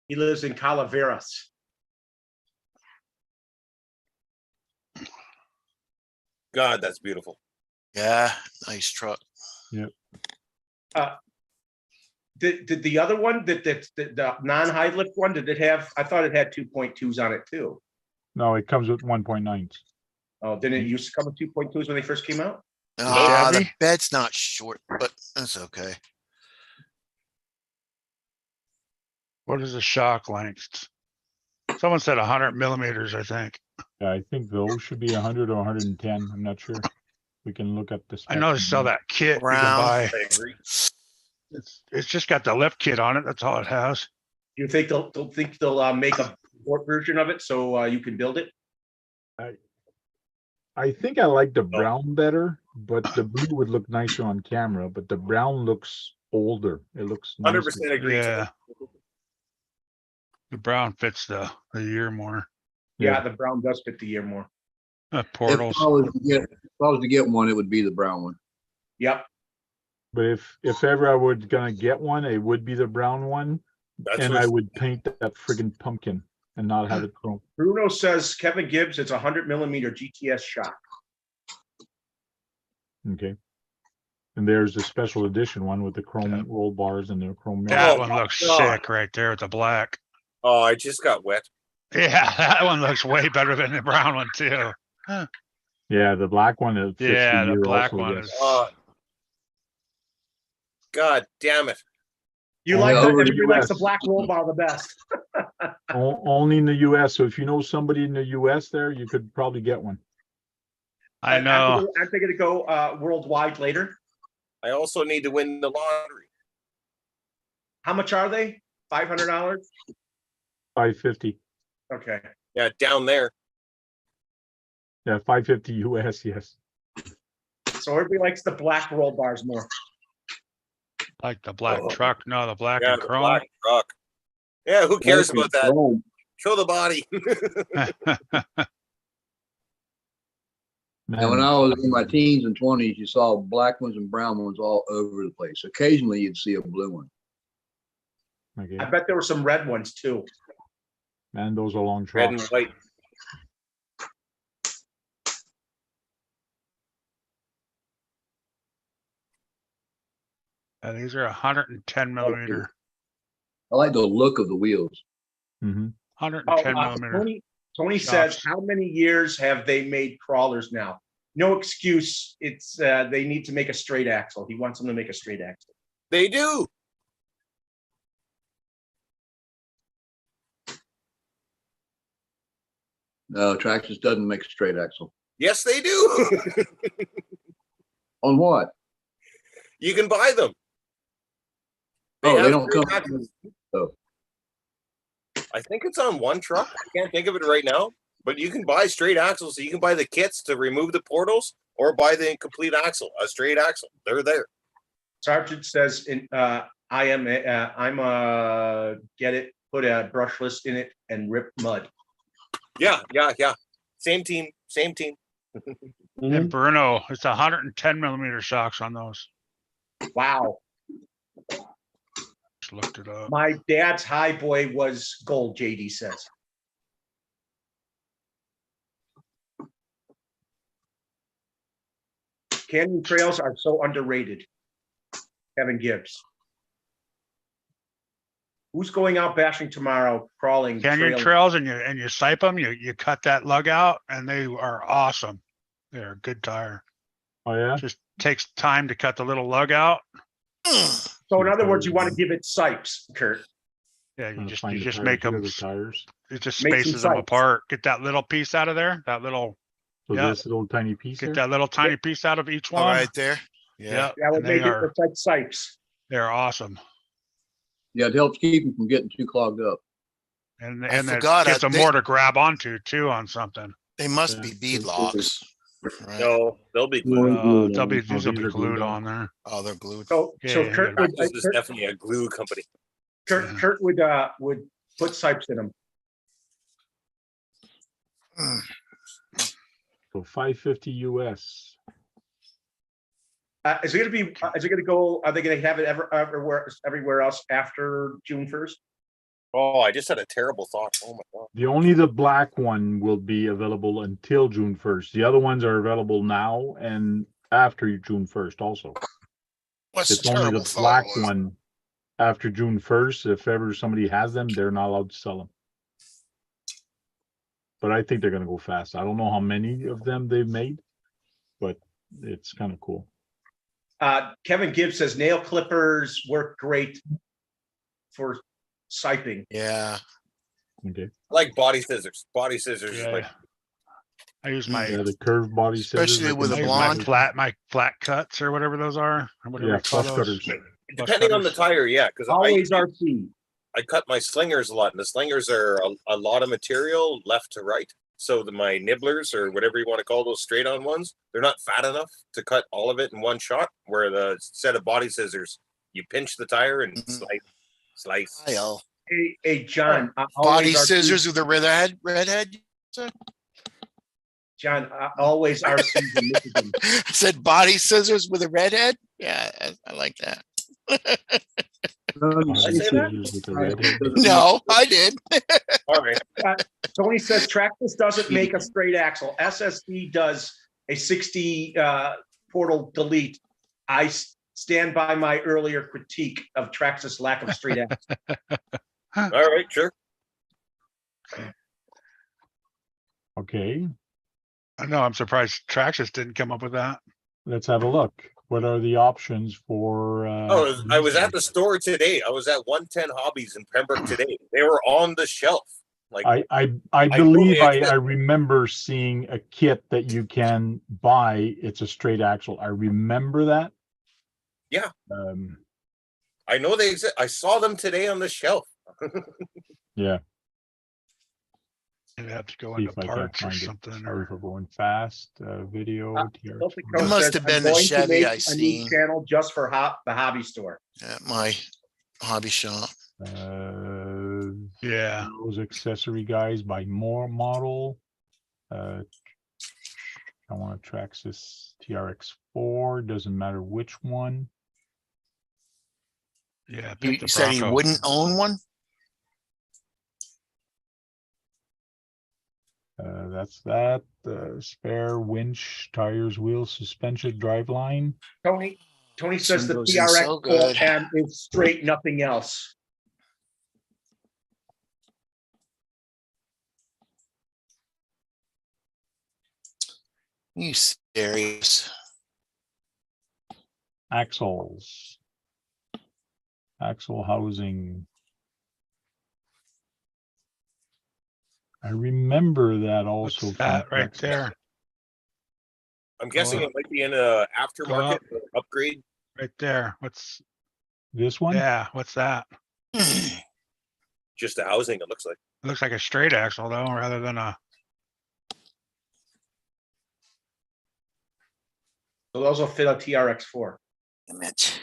He lives in Calaveras. God, that's beautiful. Yeah, nice truck. Did the other one, the non-high lift one, did it have? I thought it had 2.2s on it too. No, it comes with 1.9s. Oh, didn't it used to come with 2.2s when they first came out? Ah, the Chevy? bed's not short, but that's okay. What is the shock length? Someone said 100 millimeters, I think. I think those should be 100 or 110. I'm not sure. We can look at the I know they sell that kit you can Brown. buy. I agree. It's just got the lift kit on it. That's all it has. You think they'll make a sport version of it so you can build it? I think I like the brown better, but the blue would look nicer on camera, but the brown looks older. It looks 100% nicer. agree. Yeah. The brown fits the year more. Yeah, the brown does fit the year more. Portals. If I was to get one, it would be the brown one. Yep. But if ever I would gonna get one, it would be the brown one, That's and what I would paint that friggin' pumpkin and not have it chrome. Bruno says Kevin Gibbs, it's a 100 millimeter GTS shock. Okay. And there's the special edition one with the chrome Yeah. roll bars and the chrome mirror. That Oh one my looks God. sick right there with the black. Oh, I just got wet. Yeah, that one looks way better than the brown one too. Yeah, the black one. It fits Yeah, the year black also, one yes. is. God damn it. You Oh, like yeah, that? over the Everybody likes the US. black roll bar the best. Only in the US. So if you know somebody in the US there, you could probably get one. I know. I'm thinking to go worldwide later. I also need to win the lottery. How much are they? $500? 550. Okay. Yeah, down there. Yeah, 550 US, yes. So everybody likes the black roll bars more. Like the black Oh. truck. No, the black Yeah, and the chrome. black truck. Yeah, who cares Black about and that? chrome. Show the body. And when I was in my teens and 20s, you saw black ones and brown ones all over the place. Occasionally, you'd see a blue one. Okay. I bet there were some red ones too. And those are long Red and trucks. white. Yeah, these are 110 millimeter. I like the look of the wheels. Mm-hmm. 110 millimeter. Tony says, shocks. how many years have they made crawlers now? No excuse. It's they need to make a straight axle. He wants them to make a straight axle. They do. No, Traxxas doesn't make a straight axle. Yes, they do. On what? You can buy them. Oh, they have don't straight come. axles. Oh. I think it's on one truck. I can't think of it right now, but you can buy straight axles. So you can buy the kits to remove the portals or buy the complete axle, a straight axle. They're there. Sergeant says, I'm get it, put a brushless in it and rip mud. Yeah. Same team. And Bruno, it's 110 millimeter shocks on those. Wow. Just looked it up. My dad's high boy was gold, JD says. Canyon trails are so underrated. Kevin Gibbs. Who's going out bashing tomorrow, crawling, Canyon trailing? trails, and you sipe them, you cut that lug out, and they are awesome. They're a good tire. Oh, yeah? Just takes time to cut the little lug out. So in other words, you want to give it sipes, Kurt. Yeah, Trying to you find the just tires. make Here them, are the tires. it just Make some spaces them sipes. apart. Get that little piece out of there, that little, So Yeah. this little tiny piece get here. that little tiny piece out of each All one. right there. Yeah. Yeah, That would and they make it are, look like sipes. they're awesome. Yeah, it helps keep them from getting too clogged up. And I that forgot, gives them they- more to grab onto too on something. They must Yeah. be bead locks. Right. No, they'll be glued. They'll be, Oh, these will these be are glued glued on. on there. Oh, they're glued. So Yeah, Kurt yeah. would Traxxas is definitely a glue company. Kurt would put sipes in them. Mm. So 550 US. Is it going to be? Is it going to go? Are they going to have it everywhere else after June 1st? Oh, I just had a terrible thought. Oh my god. The black one will be available until June 1st. The other ones are available now and after June 1st also. What's It's only the black one after June 1st. If ever somebody has them, they're not allowed to sell them. But I think they're going to go fast. I don't know how many of them they've made, but it's kind of cool. Kevin Gibbs says nail clippers work great for siping. Yeah. Okay. I like body scissors. Body scissors is Yeah. like I use my, Yeah, the curved body scissors. Especially with a I use blonde. my flat cuts or whatever those are. Or whatever Yeah, you call flush those. cutters. depending on the tire, yeah. Because Always RC. I cut my slingers a lot, and the slingers are a lot of material left to right. So my nibblers, or whatever you want to call those straight on ones, they're not fat enough to cut all of it in one shot. Where the set of body scissors, you pinch the tire and slice. I'll Hey, John. body always RC. scissors with a redhead. John, always RC in Michigan. I said body scissors with a redhead. Yeah, I like that. Body I say that? scissors with the redhead. No, I did. All right. Tony says Traxxas doesn't make a straight axle. SSD does a 60 portal delete. I stand by my earlier critique of Traxxas' lack of straight axle. All right, sure. Okay, I know, I'm surprised Traxxas didn't come up with that. let's have a look. What are the options for? Oh, I was at the store today. I was at 110 Hobbies in Pembroke today. They were on the shelf. Like I believe totally I remember seeing a kit that you can buy. It's a straight axle. I remember that. Yeah. Um, I know they exist. I saw them today on the shelf. yeah. You'd have to go See into if I can parts or find it. something. Sorry Or for going fast. Video. TRX. It must have been the Chevy I seen. Channel just for the hobby store. At my hobby shop. yeah, Those accessory guys by more model. I want a Traxxas TRX4. Doesn't matter which one. yeah. You pick the said he Bronco. wouldn't own one? That's that. Spare winch, tires, wheels, suspension, driveline. Tony says the Goes in so TRX good. 4M is straight, nothing else. You serious? Axles. Axle housing. I remember that also. What's from that right Traxxas. there? I'm guessing Go it might be in a Go aftermarket up. upgrade. Right there. What's, This one? yeah, what's that? Just the housing, it looks like. It looks like a straight axle though, rather than a, So those will fit a TRX 4. Damn it.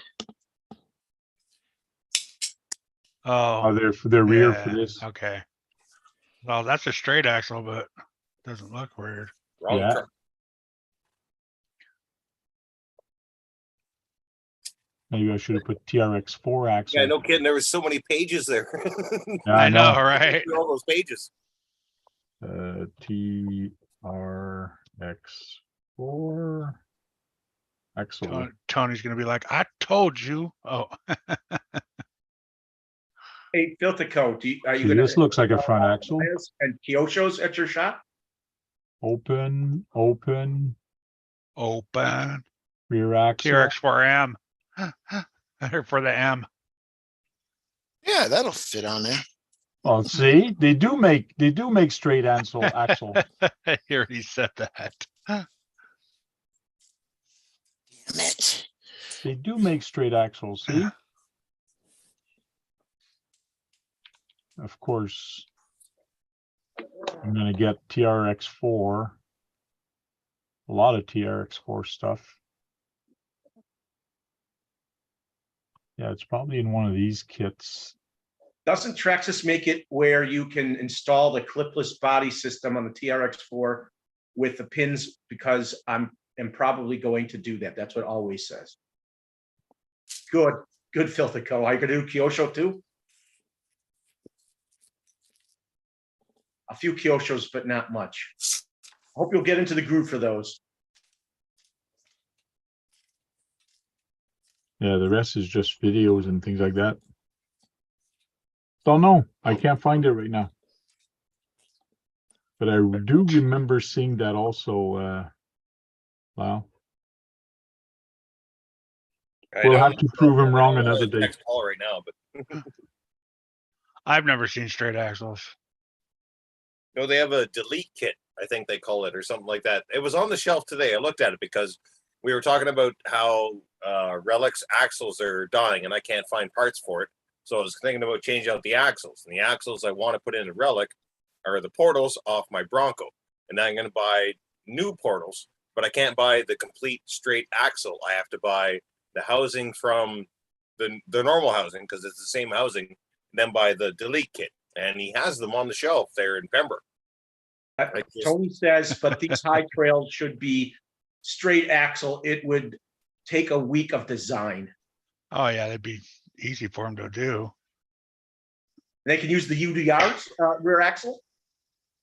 Oh, oh, they're for the rear for yeah, this. okay. Well, that's a straight axle, but doesn't look weird. Wrong Yeah. truck. Maybe I should have put TRX4 axle. Yeah, no kidding. There was so many pages there. Yeah, I know, right? All those pages. TRX4 axle. Tony's gonna be like, I told you. Oh, Hey, Filtico, are you See, gonna this looks like a front axle. and Kyosho's at your shop? Open, Open. rear axle. TRX4M. Or for the M. Yeah, that'll fit on there. Well, see, they do make straight axle. I already said that. Damn it. They do make straight axles. See, of course, I'm gonna get TRX4. A lot of TRX4 stuff. Yeah, it's probably in one of these kits. Doesn't Traxxas make it where you can install the clipless body system on the TRX4 with the pins? Because I'm probably going to do that. That's what it always says. Good, Filtico. Are you gonna do Kyosho too? A few Kyoshos, but not much. Hope you'll get into the groove for those. Yeah, the rest is just videos and things like that. Don't know. I can't find it right now. But I do remember seeing that also. Wow. We'll have to prove him wrong another day. Next call right now, but I've never seen straight axles. no, they have a delete kit, I think they call it, or something like that. It was on the shelf today. I looked at it because we were talking about how Relic's axles are dying, and I can't find parts for it. So I was thinking about changing out the axles. And the axles I want to put in a Relic are the portals off my Bronco. And then I'm going to buy new portals, but I can't buy the complete straight axle. I have to buy the housing from the normal housing because it's the same housing, and then buy the delete kit. And he has them on the shelf there in Pembroke. Tony says, but these high trails should be straight axle. It would take a week of design. Oh yeah, that'd be easy for him to do. They can use the UDR's rear axle,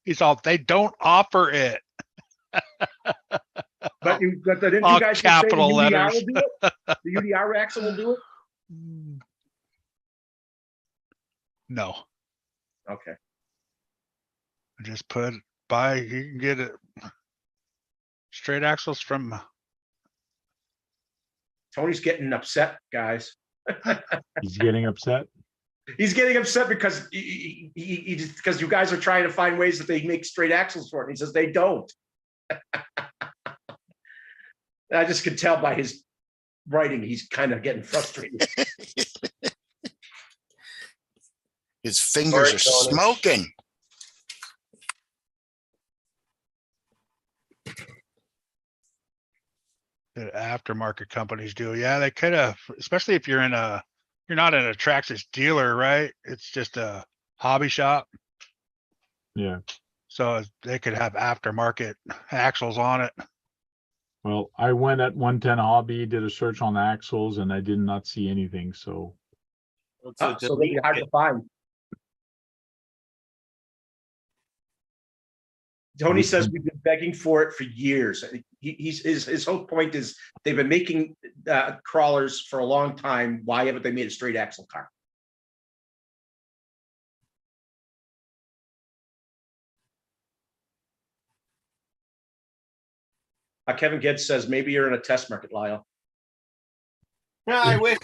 He's all, they don't offer it. but didn't All you guys just say the capital UDR letters. will do it? The UDR axle will do it? No, Okay. just put you can get it. Straight axles from, Tony's getting upset, guys. He's getting upset. He's getting upset because because you guys are trying to find ways that they make straight axles for it. And he says they don't. I just could tell by his writing, he's kind of getting frustrated. His fingers are smoking. the aftermarket companies do. Yeah, they could have, especially if you're not in a Traxxas dealer, right? It's just a hobby shop. Yeah. So they could have aftermarket axles on it. Well, I went at 110 Hobby, did a search on the axles, and I did not see anything. So It's a So they'll be delete hard kit. to find. Tony says we've been begging for it for years. His whole point is they've been making crawlers for a long time. Why haven't they made a straight axle car? Kevin Getz says maybe you're in a test market, Lyle. Yeah, I wish.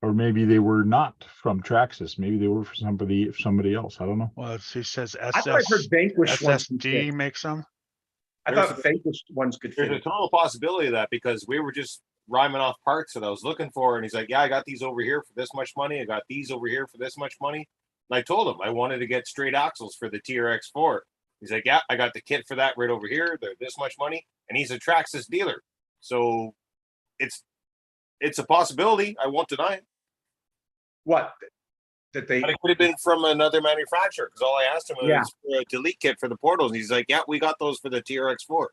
or maybe they were not from Traxxas. Maybe they were for somebody else. I don't know. Well, he says I thought I heard Vanquish ones could SSD fit. makes them. I thought Vanquish ones could There's a fit. total possibility of that because we were just rhyming off parts that I was looking for, and he's like, "Yeah, I got these over here for this much money. I got these over here for this much money." And I told him I wanted to get straight axles for the TRX4. He's like, "Yeah, I got the kit for that right over here. They're this much money," and he's a Traxxas dealer, so it's a possibility. I won't deny it. What? That they But it could have been from another manufacturer because all I asked him was for a delete kit for the portals. And he's like, "Yeah, we got those for the TRX4,"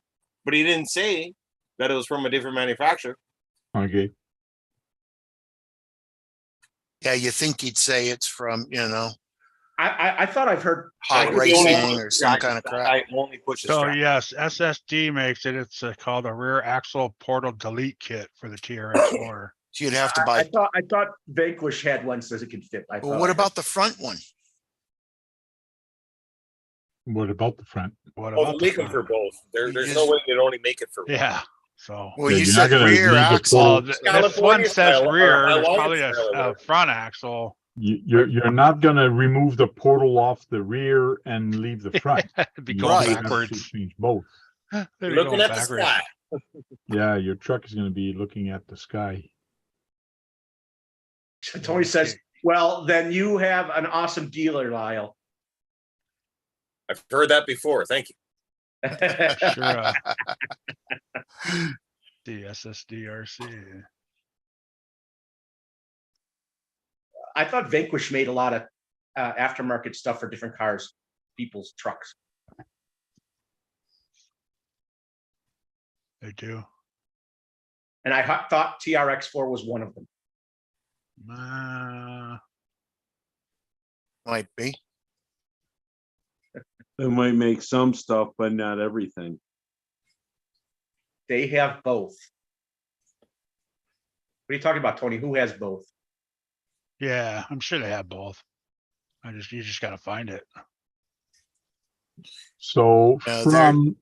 but he didn't say that it was from a different manufacturer. Okay. Yeah, you think he'd say it's from, I thought I've heard. Hot I- racing or some kind of crap. I only push the So strap. yes, SSD makes it. It's called a rear axle portal delete kit for the TRX4. So you'd have to I buy. thought Vanquish had one says it can fit. Well, what about the front one? What about the front? What Well, about they the make them for front? both. You There's just- no way they'd only make it for one. Yeah. So Well, Yeah, you you're not said gonna rear leave the axle. well, portal- this California one says style or rear. There's Hawaiian probably style or a whatever. front axle. You're not gonna remove the portal off the rear and leave the front. It'd be You going Right. have to backwards. Change both. They'd be Looking going at the backwards. sky. Yeah, your truck is gonna be looking at the sky. Tony says, well, then you have an awesome dealer, Lyle. I've heard that before. Thank you. Sure. The SSDRC. I thought Vanquish made a lot of aftermarket stuff for different cars, people's trucks. They do. And I thought TRX4 was one of them. Might be. They might make some stuff, but not everything. They have both. What are you talking about, Tony? Who has both? Yeah, I'm sure they have both. You just gotta find it. So Yeah, they're-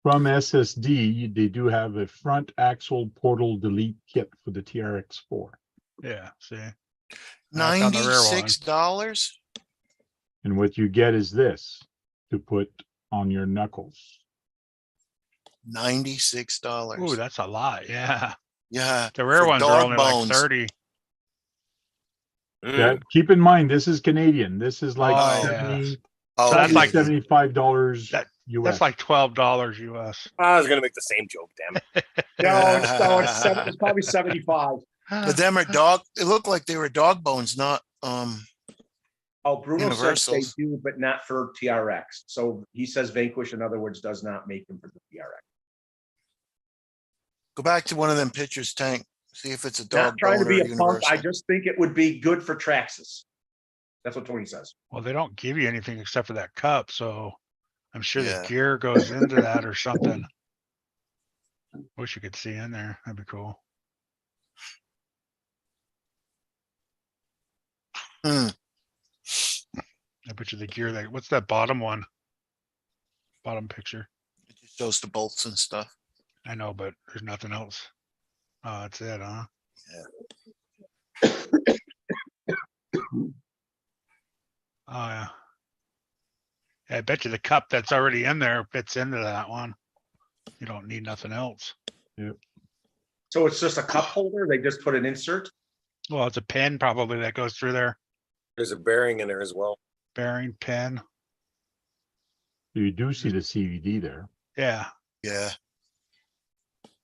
from SSD, they do have a front axle portal delete kit for the TRX4. Yeah, see. That's on the rear one. $96. And what you get is this to put on your knuckles. $96. Ooh, that's a lot. Yeah. Yeah. The rear for ones are dog only bones. like 30. Mm. Yeah, keep in mind, this is Canadian. This is like Oh, $70, Oh, So that's like- $75 That- US. That's like $12 US. I was gonna make the same joke. Damn it. No, it's probably 75. But them are dog, it looked like they were dog bones, not, Oh, Bruno says they Universals. do, but not for TRX. So he says Vanquish, in other words, does not make them for the TRX. go back to one of them pictures, Tank. See if it's a Not dog trying to bone or be a punk. I universal. just think it would be good for Traxxas. That's what Tony says. Well, they don't give you anything except for that cup, so I'm sure Yeah. the gear goes into that or something. Wish you could see in there. That'd be cool. Hmm. I bet you the gear that, what's that bottom one? Bottom picture. It just shows the bolts and stuff. I know, but there's nothing else. Oh, that's it, huh? Oh, yeah. Yeah, I bet you the cup that's already in there fits into that one. You don't need nothing else. So it's just a cup holder. They just put an insert. Well, it's a pin probably that goes through there. There's a bearing in there as well. Bearing pin. You do see the CVD there. Yeah, Yeah.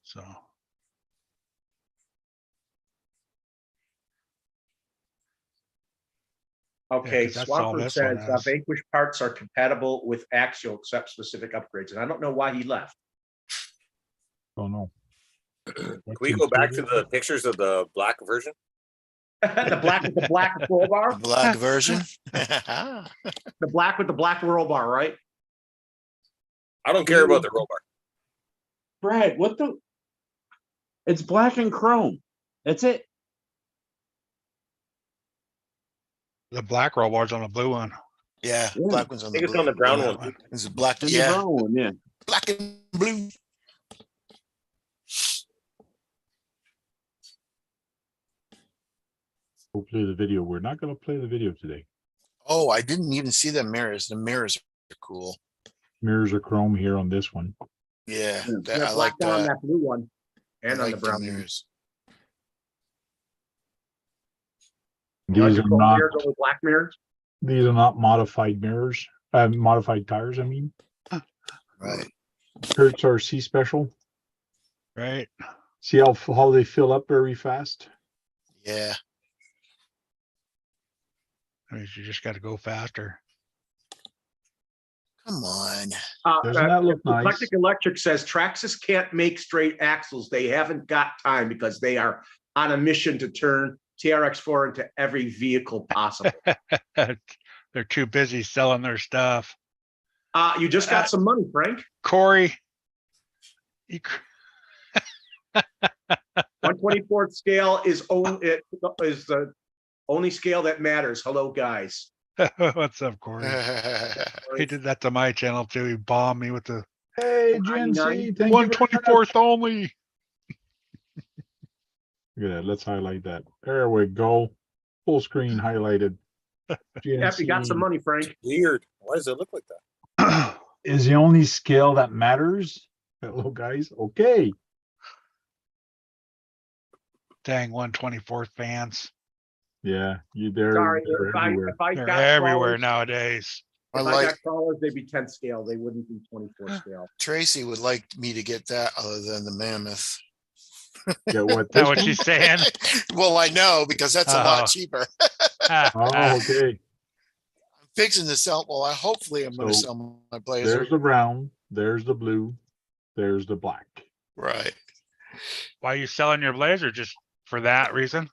so. Okay, 'cause that's all Swampert this one says has. Vanquish parts are compatible with Axial except specific upgrades, and I don't know why he left. Oh, no. Can we go back to the pictures of the black version? The black with the black roll bar, The black version. the black with the black roll bar, right? I don't care about the roll bar. Brad, what the? It's black and chrome. That's it. The black roll bar's on the blue one. Yeah, Yeah. black one's on I the think it's blue. on the brown That one. Is it black? And the Yeah, brown one, yeah. black and blue. We'll play the video. We're not gonna play the video today. Oh, I didn't even see the mirrors. The mirrors are cool. Mirrors are chrome here on this one. Yeah, Yeah, that- Yeah, I like black on that. that blue one, I and on like the brown. mirrors. These are Chrome not, mirrors over black mirrors. these are not modified mirrors, modified tires, I mean. Right. Hertz RC special. Right? See how they fill up very fast? Yeah. I mean, you just gotta go faster. Come on. Doesn't that look nice? Eclectic Electric says Traxxas can't make straight axles. They haven't got time because they are on a mission to turn TRX4 into every vehicle possible. They're too busy selling their stuff. You just got some money, Frank. Corey. 1/24th scale is the only scale that matters. Hello, guys. What's up, Corey? He did that to my channel too. He bombed me with the Hey, GNC, thank you. 1/24th only. Look at that. Let's highlight that. There we go. Full screen highlighted. Yep, you got some money, Frank. Weird. Why does it look like that? Is the only scale that matters. Hello, guys. Okay. Dang 1/24th fans. Yeah, Sorry, they're everywhere. if I They're got everywhere crawlers, nowadays. if I I like, got crawlers, they'd be 10 scale. They wouldn't be 24 scale. Tracy would like me to get that other than the mammoth. Yeah, what? Is that This what one? she's saying? Well, I know because that's a Oh. lot cheaper. Oh, okay. I'm fixing to sell. Well, hopefully I'm going to So, sell my Blazer. There's the brown. There's the blue. There's the black. Right. Why are you selling your Blazer? Just for that reason?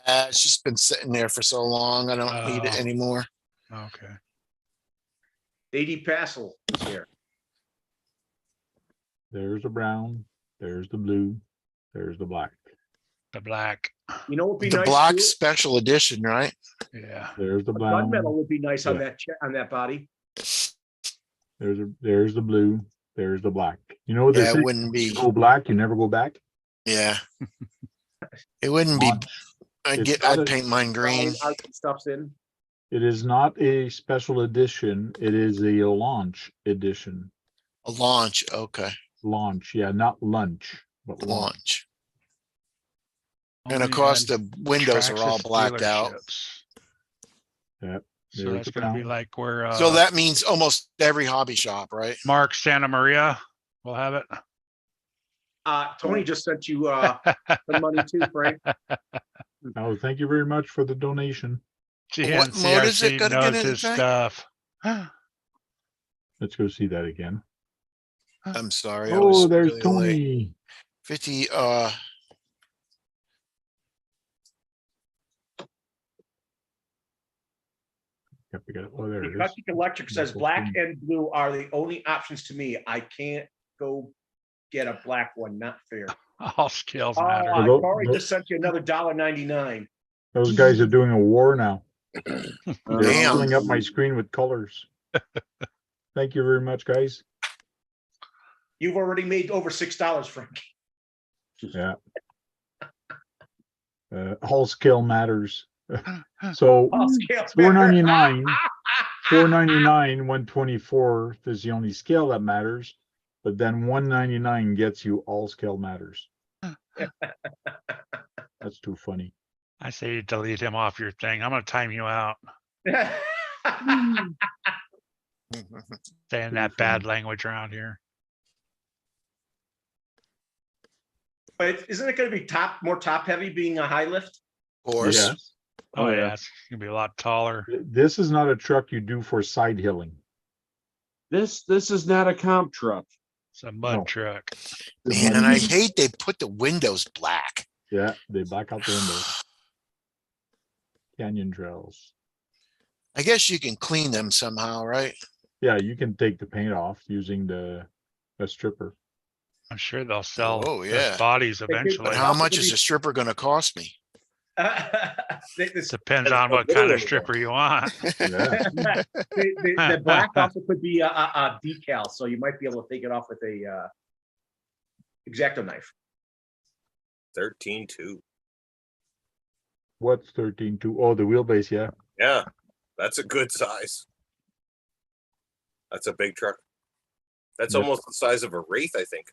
It's just been sitting there for so long. I don't need it Oh. anymore. Okay. 80 Passel is here. There's the brown. There's the blue. There's the black. The black. You know what would be The nice? black too? special edition, right? Yeah. There's the A brown. gunmetal would be nice on Yeah. that body. There's the blue. There's the black. You know what they Yeah, say? it wouldn't be. Go black, you never go back. Yeah. It wouldn't be. It's not I'd a- paint mine green. Art stuff's in. It is not a special edition. It is a launch edition. A launch. Okay. Launch, yeah, not lunch, but launch. Launch. And of Only course, on the windows are all Traxxas blacked out. dealerships. Yep. So There's that's the gonna be brown. like where So that means almost every hobby shop, right? Mark Santa Maria will have it. Tony just sent you some money too, Frank. Oh, thank you very much for the donation. What mode is it GNCRC gonna knows get in his tonight? stuff. Let's go see that again. I'm sorry. I Oh, was there's really late. Tony. 50, Yep, we got it. Oh, there it is. Eclectic Electric says black and blue are the only options to me. I can't go get a black one. Not fair. All skills Oh, matter. Hello? Corey No. just sent you another $1.99. Those guys are doing a war now. They're Damn. filling up my screen with colors. Thank you very much, guys. You've already made over $6, Frank. Yeah. All scale matters. So All scales $4.99, $4.99, 1/24 is the only scale that matters, but then $1.99 gets you all scale matters. That's too funny. I say you delete him off your thing. I'm gonna time you out. Saying that bad language around here. But isn't it going to be more top heavy being a high lift? of course. Yes. Oh, Oh, yeah, yeah. it's gonna be a lot taller. This is not a truck you do for side hilling. This is not a comp truck. It's a mud No. truck. Man, and I hate they put the windows black. Yeah, they black out the windows. Canyon trails. I guess you can clean them somehow, right? Yeah, you can take the paint off using a stripper. I'm sure they'll sell Oh, those yeah. bodies did, eventually. But how much is a stripper going to cost me? Depends on what kind of stripper you want. Yeah. The black also could be a decal, so you might be able to take it off with a X-Acto knife. 13.2. What's 13.2? Oh, the wheelbase, yeah. Yeah, that's a good size. That's a big truck. That's Yep. almost the size of a Wraith, I think.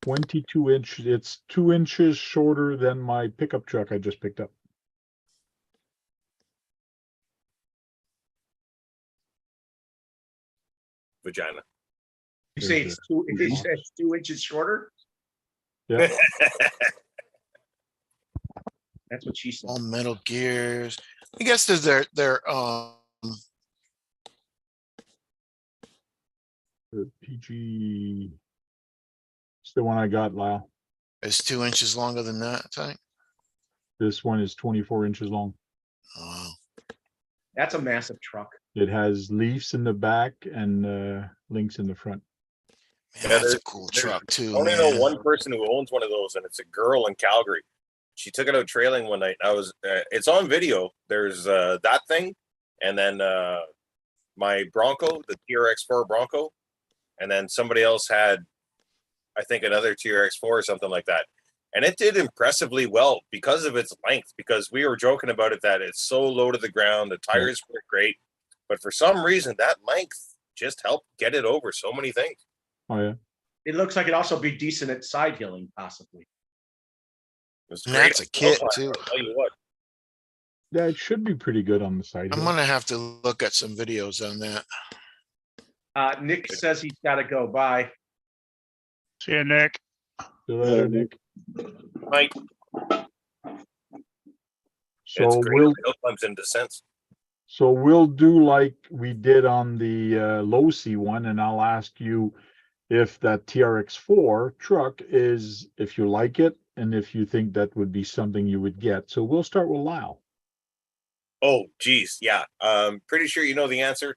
22 inch. It's 2 inches shorter than my pickup truck I just picked up. Vagina. You say it's 2 inches shorter? Yeah. That's what she said. All metal gears. I guess there's their The PG. It's the one I got, Lyle. is 2 inches longer than that, I think. This one is 24 inches long. Oh, That's a massive truck. It has leaves in the back and links in the front. man, Yeah, that's a there's- cool there's- truck I too, only know man. one person who owns one of those, and it's a girl in Calgary. She took it out trailing one night. I was, it's on video. There's that thing, and then my Bronco, the TRX4 Bronco, and then somebody else had, I think, another TRX4 or something like that. And it did impressively well because of its length, because we were joking about it that it's so low to the ground, the tires were great, but for some reason that length just helped get it over so many things. Oh yeah. It looks like it'd also be decent at side hilling, possibly. It's And great. that's a kit, too. I'll tell you what. Yeah, it should be pretty good on the side. I'm hill. gonna have to look at some videos on that. Nick says he's got to go. Bye. See you, Nick. See you later, Nick. Mike, So it's great. we'll Hill climbs and descents. so we'll do like we did on the Losi one, and I'll ask you if that TRX4 truck is, if you like it, and if you think that would be something you would get. So we'll start with Lyle. Oh, geez, yeah. Pretty sure you know the answer.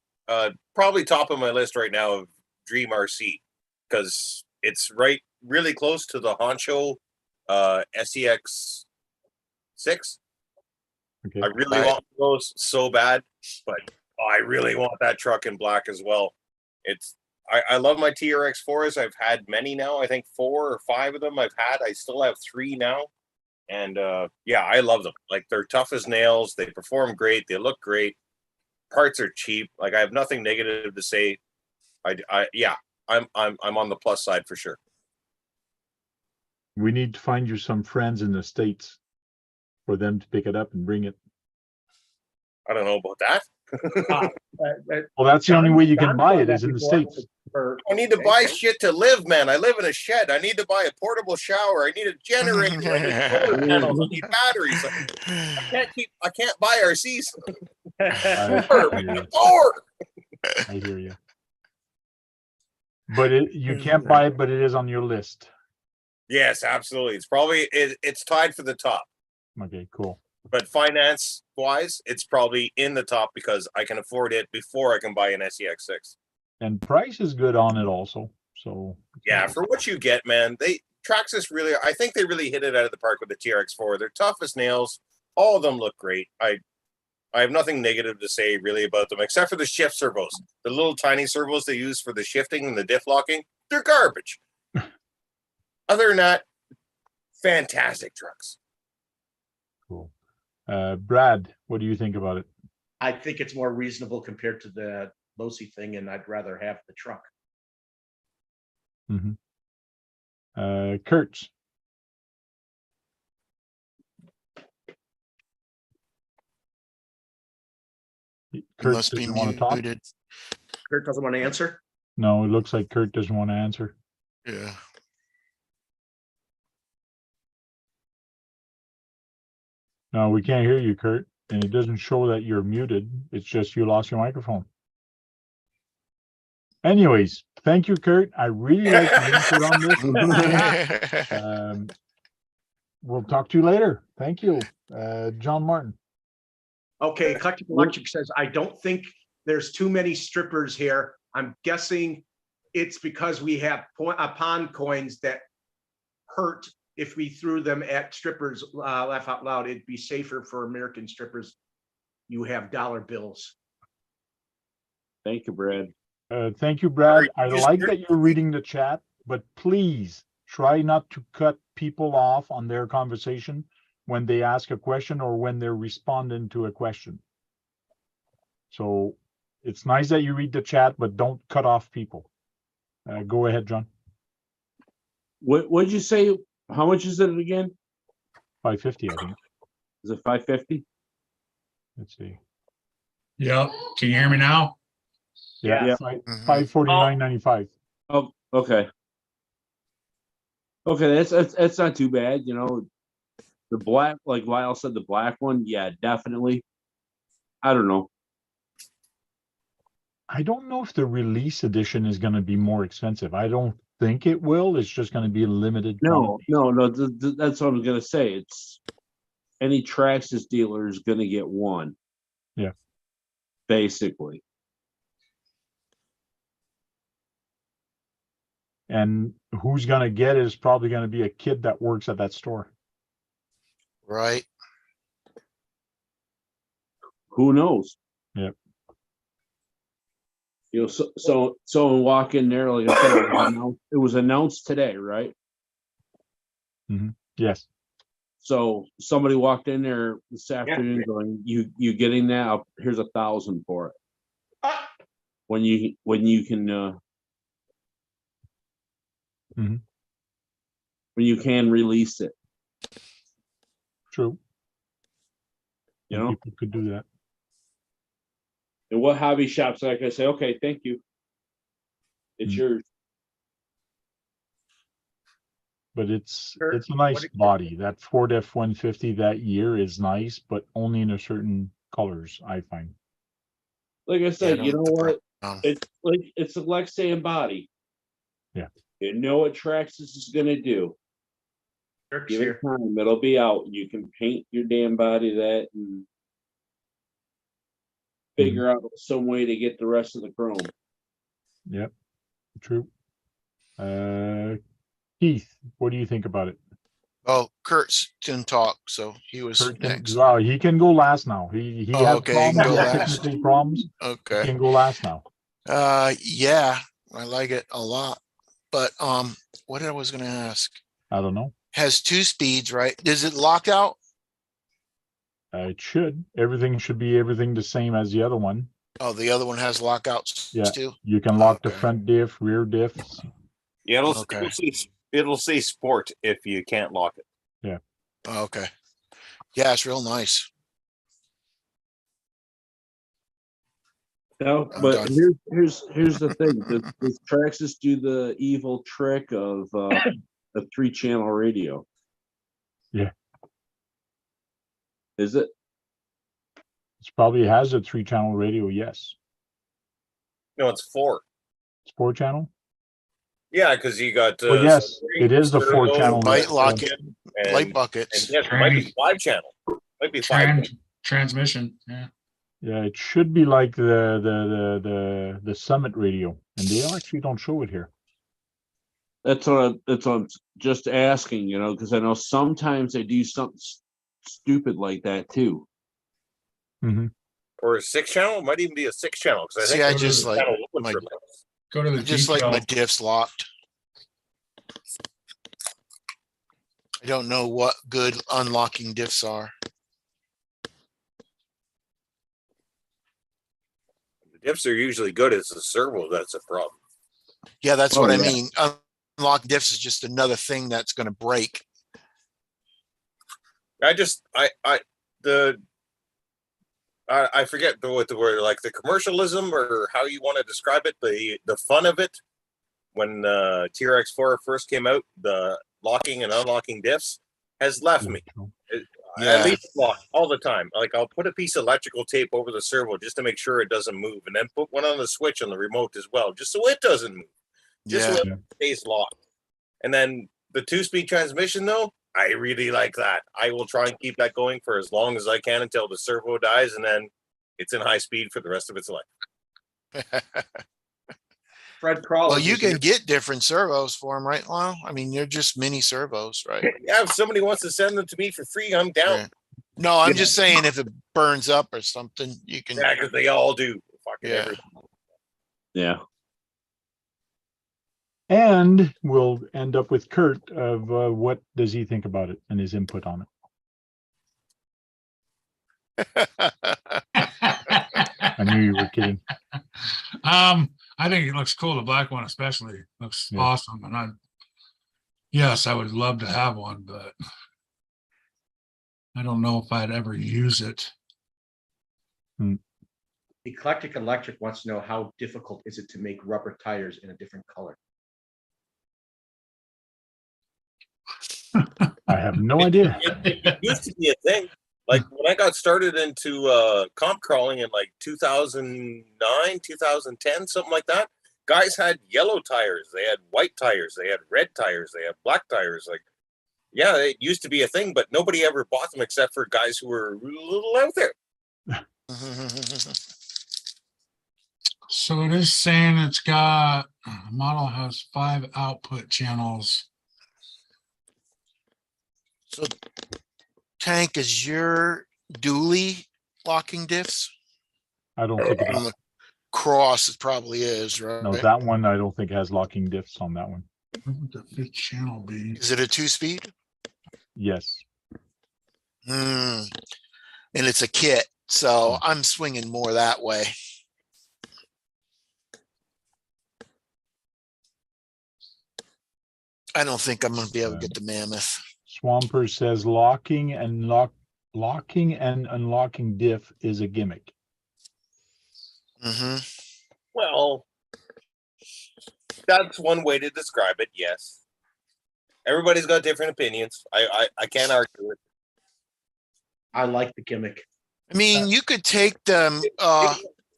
Probably top of my list right now of Dream RC, because it's really close to the Honcho SEX 6. Okay. I really Right. want those so bad, but I really want that truck in black as well. I love my TRX4s. I've had many now. I think 4 or 5 of them I've had. I still have 3 now. And yeah, I love them. Like, they're tough as nails. They perform great. They look great. Parts are cheap. Like, I have nothing negative to say. Yeah, I'm on the plus side for sure. We need to find you some friends in the States for them to pick it up and bring it. I don't know about that. Well, that's the only way you can John's buy done it that is in the before States. for- I need to buy shit to live, man. I live in a shed. I need to buy a portable shower. I need a generator. I need solar panels. I need batteries. I can't buy RCs. I hear you. But you can't buy it, but it is on your list. Yes, absolutely. It's tied for the top. Okay, cool. But finance wise, it's probably in the top because I can afford it before I can buy an SEX6. And price is good on it also. So Yeah, for what you get, man, Traxxas I think they really hit it out of the park with the TRX4. They're tough as nails. All of them look great. I have nothing negative to say really about them, except for the shift servos. The little tiny servos they use for the shifting and the diff locking, they're garbage. Other than that, fantastic trucks. cool. Brad, what do you think about it? I think it's more reasonable compared to the Losi thing, and I'd rather have the truck. Kurtz. Kurt Must be doesn't want to talk. muted. Kurt doesn't want to answer. No, it looks like Kurt doesn't want to answer. Yeah. No, we can't hear you, Kurt. And it doesn't show that you're muted. It's just you lost your microphone. Anyways, thank you, Kurt. I really like your input on this. We'll talk to you later. Thank you. John Martin. Okay, Eclectic Electric says, I don't think there's too many strippers here. I'm guessing it's because we have pond coins that hurt if we threw them at strippers. Laugh out loud. It'd be safer for American strippers. You have dollar bills. Thank you, Brad. Thank you, Brad. I Just- like that you're reading the chat, but please try not to cut people off on their conversation when they ask a question or when they're responding to a question. So it's nice that you read the chat, but don't cut off people. Go ahead, John. What'd you say? How much is it again? 550, I think. Is it 550? Let's see. Yep. Can you hear me now? Yeah, Yeah. 549.95. Oh, okay. Okay, that's not too bad, you know. The black, like Lyle said, the black one, yeah, definitely. I don't know. I don't know if the release edition is going to be more expensive. I don't think it will. It's just going to be a limited. No, quantity. no, that's what I was gonna say. any Traxxas dealer is going to get one. Yeah. Basically. And who's gonna get it is probably gonna be a kid that works at that store. Right. Who knows? Yep. You know, so walk in there, like I said, it was announced today, right? Yes. So somebody walked in there this afternoon going, you getting that? Here's 1,000 for it. When you can Mhm. when you can release it, True. you And know. people could do that. And what hobby shops like I say, okay, thank you. It's yours. But it's Kurt, a nice what- body. That Ford F-150 that year is nice, but only in a certain colors, I find. Like I said, Yeah, you know the what? brown. It's like it's a Lexan body. Yeah. You know what Traxxas is gonna do. Kirk's Give it here. time, it'll be out. You can paint your damn body that and figure out some way to get the rest of the chrome. Yep. True. Keith, what do you think about it? Oh, Kurt's didn't talk, so he was Kurt can, next. well, he can go last now. He Oh, has okay, he can problems. go He has last. technical problems. He Okay. can go last now. Yeah, I like it a lot. But what I was gonna ask, I don't know. has 2 speeds, right? Is it locked out? It should. Everything should be everything the same as the other one. Oh, the other one has lockouts Yeah. too. You can lock the Okay. front diff, rear diffs. Yeah, Okay. it'll say sport if you can't lock it. Oh, okay. Yeah, it's real nice. No, I'm but done. here's the thing. Does Traxxas do the evil trick of a 3-channel radio? Yeah. Is it? It probably has a 3-channel radio. Yes. No, it's 4. It's 4-channel. Yeah, because you got. Well, yes, it is the stereo, 4-channel. Light lock and, it, light buckets. And yes, it might be 5-channel. Might be 5. Transmission. Yeah. Yeah, it should be like the Summit radio, and they actually don't show it here. That's what I'm just asking, you know, because I know sometimes they do something stupid like that too. Mm-hmm. Or a 6-channel. It might even be a 6-channel. Because See, I just like my. Go to the I just like detail. my diffs locked. I don't know what good unlocking diffs are. The diffs are usually good. It's the servo that's a problem. Yeah, that's Oh, what I yeah. mean. Unlock diffs is just another thing that's going to break. I forget what the word, like the commercialism or how you want to describe it, the fun of it. When TRX4 first came out, the locking and unlocking diffs has left me. Yeah. At least locked all the time. Like I'll put a piece of electrical tape over the servo just to make sure it doesn't move, and then put one on the switch on the remote as well, just so it doesn't move. Just Yeah. so it stays locked. And then the 2-speed transmission, though, I really like that. I will try and keep that going for as long as I can until the servo dies, and then it's in high speed for the rest of its life. Fred Crawler. Well, you is can here. get different servos for them, right, Lyle? I mean, they're just mini servos, right? Yeah, if somebody wants to send them to me for free, I'm down. Yeah. No, I'm Yeah. just saying if it burns up or something, you can. Yeah, because they all do. Fucking Yeah. everything. Yeah. And we'll end up with Kurt of what does he think about it and his input on it. I knew you were kidding. I think it looks cool. The black one especially looks Yeah. awesome. And yes, I would love to have one, but I don't know if I'd ever use it. Eclectic Electric wants to know how difficult is it to make rubber tires in a different color? I have no idea. It used to be a thing. Like when I got started into comp crawling in like 2009, 2010, something like that, guys had yellow tires, they had white tires, they had red tires, they had black tires. Like Yeah, it used to be a thing, but nobody ever bought them except for guys who were a little out there. So it is saying it's got, model has 5 output channels. So Tank, is your dually locking diffs? I don't think it On is. the cross, it probably is, right? No, that one I don't think has locking diffs on that one. What would the 5th channel be? Is it a 2-speed? Yes. And it's a kit, so I'm swinging more that way. I don't think I'm going to be able to get the Mammoth. Swamper says locking and unlocking diff is a gimmick. Well, that's one way to describe it. Yes. Everybody's got different opinions. I can't argue it. I like the gimmick. I mean, you could take them.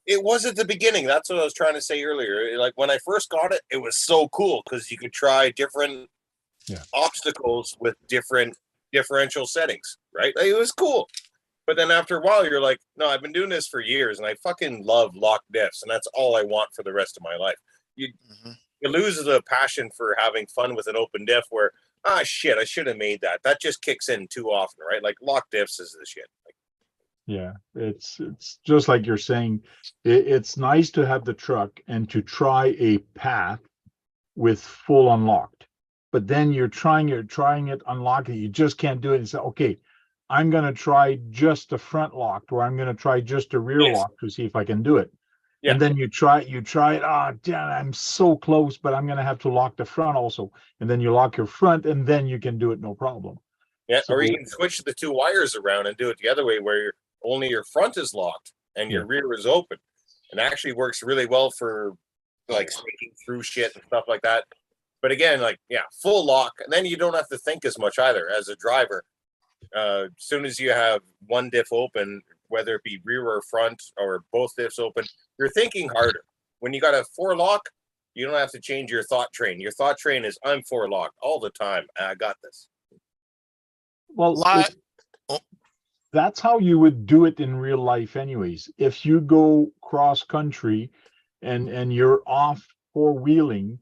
It was at the beginning. That's what I was trying to say earlier. Like when I first got it, it was so cool because you could try different obstacles with different differential settings, right? Like, it was cool. But then after a while, you're like, no, I've been doing this for years and I fucking love locked diffs. And that's all I want for the rest of my life. You lose the passion for having fun with an open diff where, shit, I should have made that. That just kicks in too often, right? Like locked diffs is the shit. Like, yeah, it's just like you're saying, it's nice to have the truck and to try a path with full unlocked, but then you're trying it unlocked, you just can't do it and say, okay, I'm going to try just the front locked, or I'm going to try just a rear lock to see if I can do it. Yeah. And then you try it. Oh, damn, I'm so close, but I'm going to have to lock the front also. And then you lock your front and then you can do it. No problem. Yeah. So, or you can switch the two wires around and do it the other way where only your front is locked and your rear is open. And actually works really well for like sneaking through shit and stuff like that. But again, like, full lock. And then you don't have to think as much either as a driver. As soon as you have one diff open, whether it be rear or front or both diffs open, you're thinking harder. When you got a 4 lock, you don't have to change your thought train. Your thought train is I'm 4 locked all the time. I got this. Well, that's how you would do it in real life anyways. If you go cross country and you're off 4-wheeling,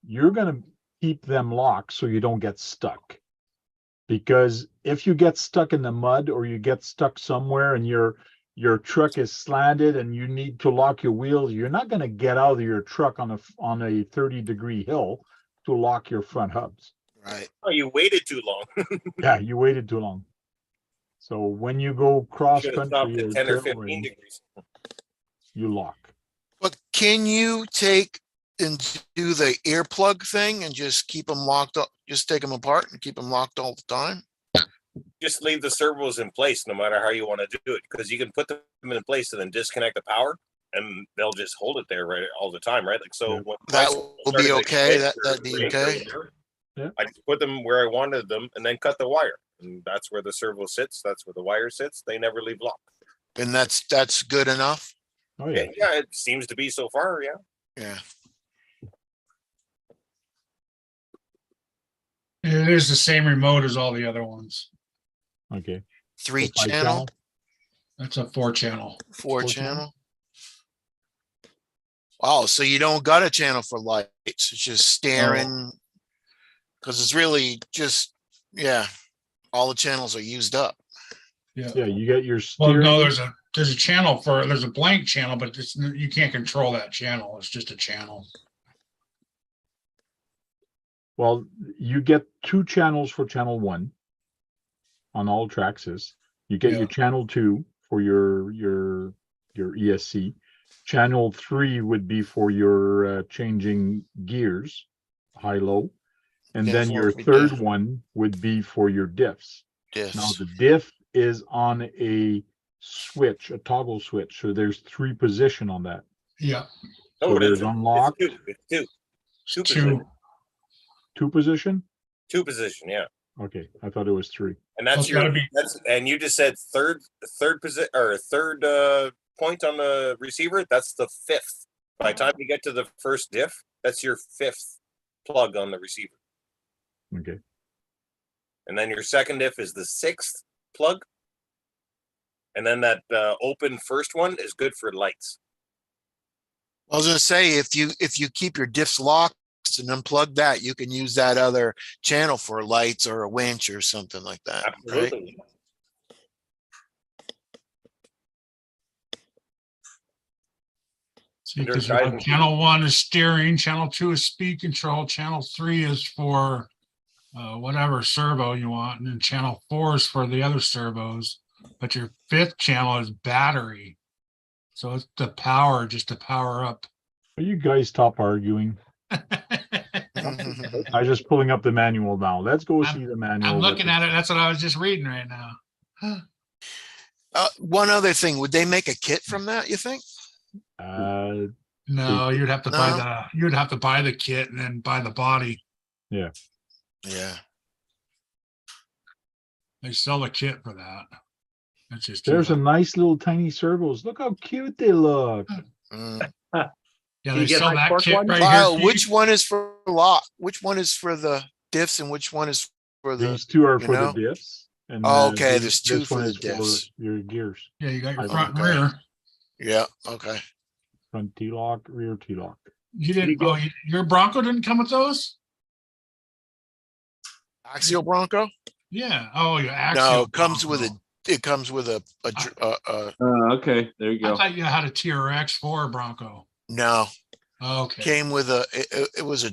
you're going to keep them locked so you don't get stuck. Because if you get stuck in the mud or you get stuck somewhere and your truck is slanted and you need to lock your wheels, you're not going to get out of your truck on a 30-degree hill to lock your front hubs. Right. Oh, you waited too long. Yeah, you waited too long. So when you go cross Should have country stopped or at 10 or trail 15 range, degrees. you lock. But can you take and do the earplug thing and just keep them locked up? Just take them apart and keep them locked all the time? Just leave the servos in place no matter how you want to do it, because you can put them in place and then disconnect the power and they'll just hold it there right all the time, right? Like, so when That I will be started okay. to That'd be break or okay. whatever, Yeah. I just put them where I wanted them and then cut the wire. And that's where the servo sits. That's where the wire sits. They never leave locked. And that's good enough. Oh yeah. Yeah, it seems to be so far. Yeah. Yeah. It is the same remote as all the other ones. Okay. 3 5 channel, That's a 4-channel. 4 4 channel. Wow, so you don't got a channel for lights. It's just staring, because it's really just, all the channels are used up. Yeah. Yeah, you get your Well, steering. no, there's a channel there's a blank channel, but you can't control that channel. It's just a channel. Well, you get 2 channels for channel 1 on all Traxxas. You get your channel 2 for your ESC. Channel 3 would be for your changing gears, high-low. And then your third one would be for your diffs. Now the diff is on a switch, a toggle switch. So there's 3 position on that. Yeah. So there's unlocked. It's 2. 2. 2 position? 2 position. Yeah. Okay, I thought it was 3. And that's and you just said third position or third point on the receiver. That's the 5th. By the time you get to the first diff, that's your 5th plug on the receiver. Okay. And then your second diff is the 6th plug. And then that open first one is good for lights. I was gonna say, if you keep your diffs locked and unplug that, you can use that other channel for lights or a winch or something like that. Right? Absolutely. See, because channel 1 is steering, channel 2 is speed control, channel 3 is for whatever servo you want, and then channel 4 is for the other servos. But your 5th channel is battery, so it's the power, just to power up. Are you guys stop arguing? I'm just pulling up the manual now. Let's go see the manual. I'm looking at it. That's what I was just reading right now. One other thing, would they make a kit from that, you think? No, you'd have to No. buy the kit and then buy the body. Yeah. Yeah. They sell a kit for that. That's just There's a nice little tiny servos. Look how cute they look. Mm. yeah. Can They you get sell high that torque kit ones? right Kyle, here. which one is for lock? Which one is for the diffs and which one is for the? These two are you for know? the diffs. And Oh, okay, this- there's two this for one the is diffs. your gears. Yeah, you got your I front and okay. rear. Yeah. Okay. Front T-lock, rear T-lock. You didn't. Oh, your Bronco didn't come with those. Axial Bronco? Yeah. Oh, your axial. No, it comes with Bronco. it comes with a Okay, there you I go. thought you had a TRX 4 Bronco. no. Okay. Came with it was a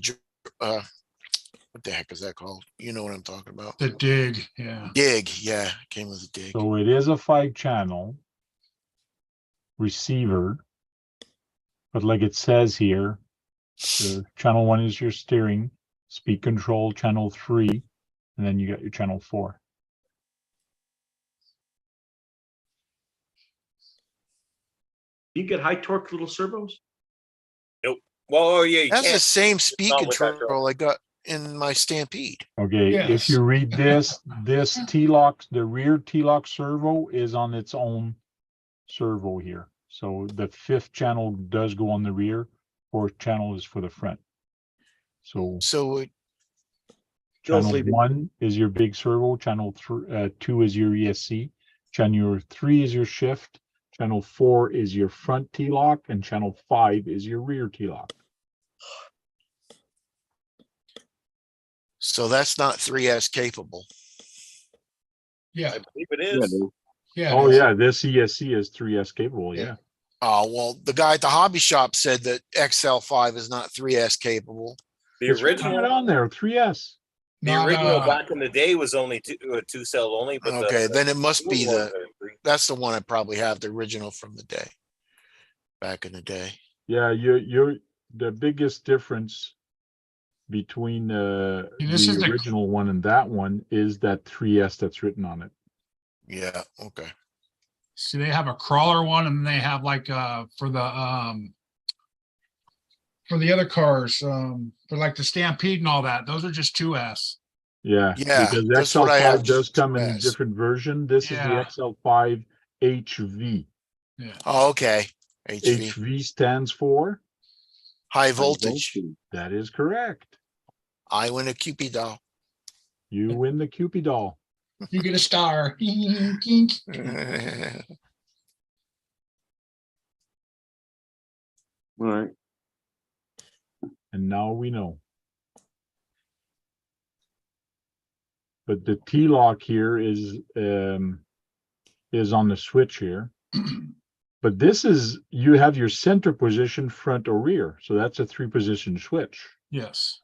what the heck is that called? You know what I'm talking about. The dig. Yeah. Dig, yeah. Came with a dig. So it is a 5-channel receiver. But like it says here, the channel 1 is your steering, speed control, channel 3, and then you got your channel 4. You get high torque little servos? Well, oh yeah, you That's the can't. same speed not with that control I got in my Stampede. Okay, Yes. if you read this, this T-lock, the rear T-lock servo is on its own servo here. So the 5th channel does go on the rear, 4th channel is for the front. So So Joe's channel leaving. 1 is your big servo, channel 2 is your ESC, channel 3 is your shift, channel 4 is your front T-lock, and channel 5 is your rear T-lock. so that's not 3S capable. Yeah. I believe it Yeah, is. dude. Yeah. Oh yeah, this ESC is 3S capable, yeah. Oh well, the guy at the hobby shop said that XL5 is not 3S capable. The It's right original, on there, 3S. the Not, original back in the day was only two cell only. But Okay, then it must be new ones the. are three. That's the one I probably have, the original from the day. Back in the day. Yeah, you're the biggest difference between This is the the- original one and that one is that 3S that's written on it. Yeah. Okay. See, they have a crawler one, and they have like for the other cars, for like the Stampede and all that. Those are just 2S. Yeah, Yeah, because that's what I have, XL5 does come in a 2S. different version. This Yeah. is the XL5 HV. Yeah. Oh, okay. HV. HV stands for, High voltage. that is correct. I win a Cupid doll. You win the Cupid doll. You get a star. All right. And now we know. But the T-lock here is on the switch here. But this is, you have your center position, front or rear. So that's a 3-position switch. Yes.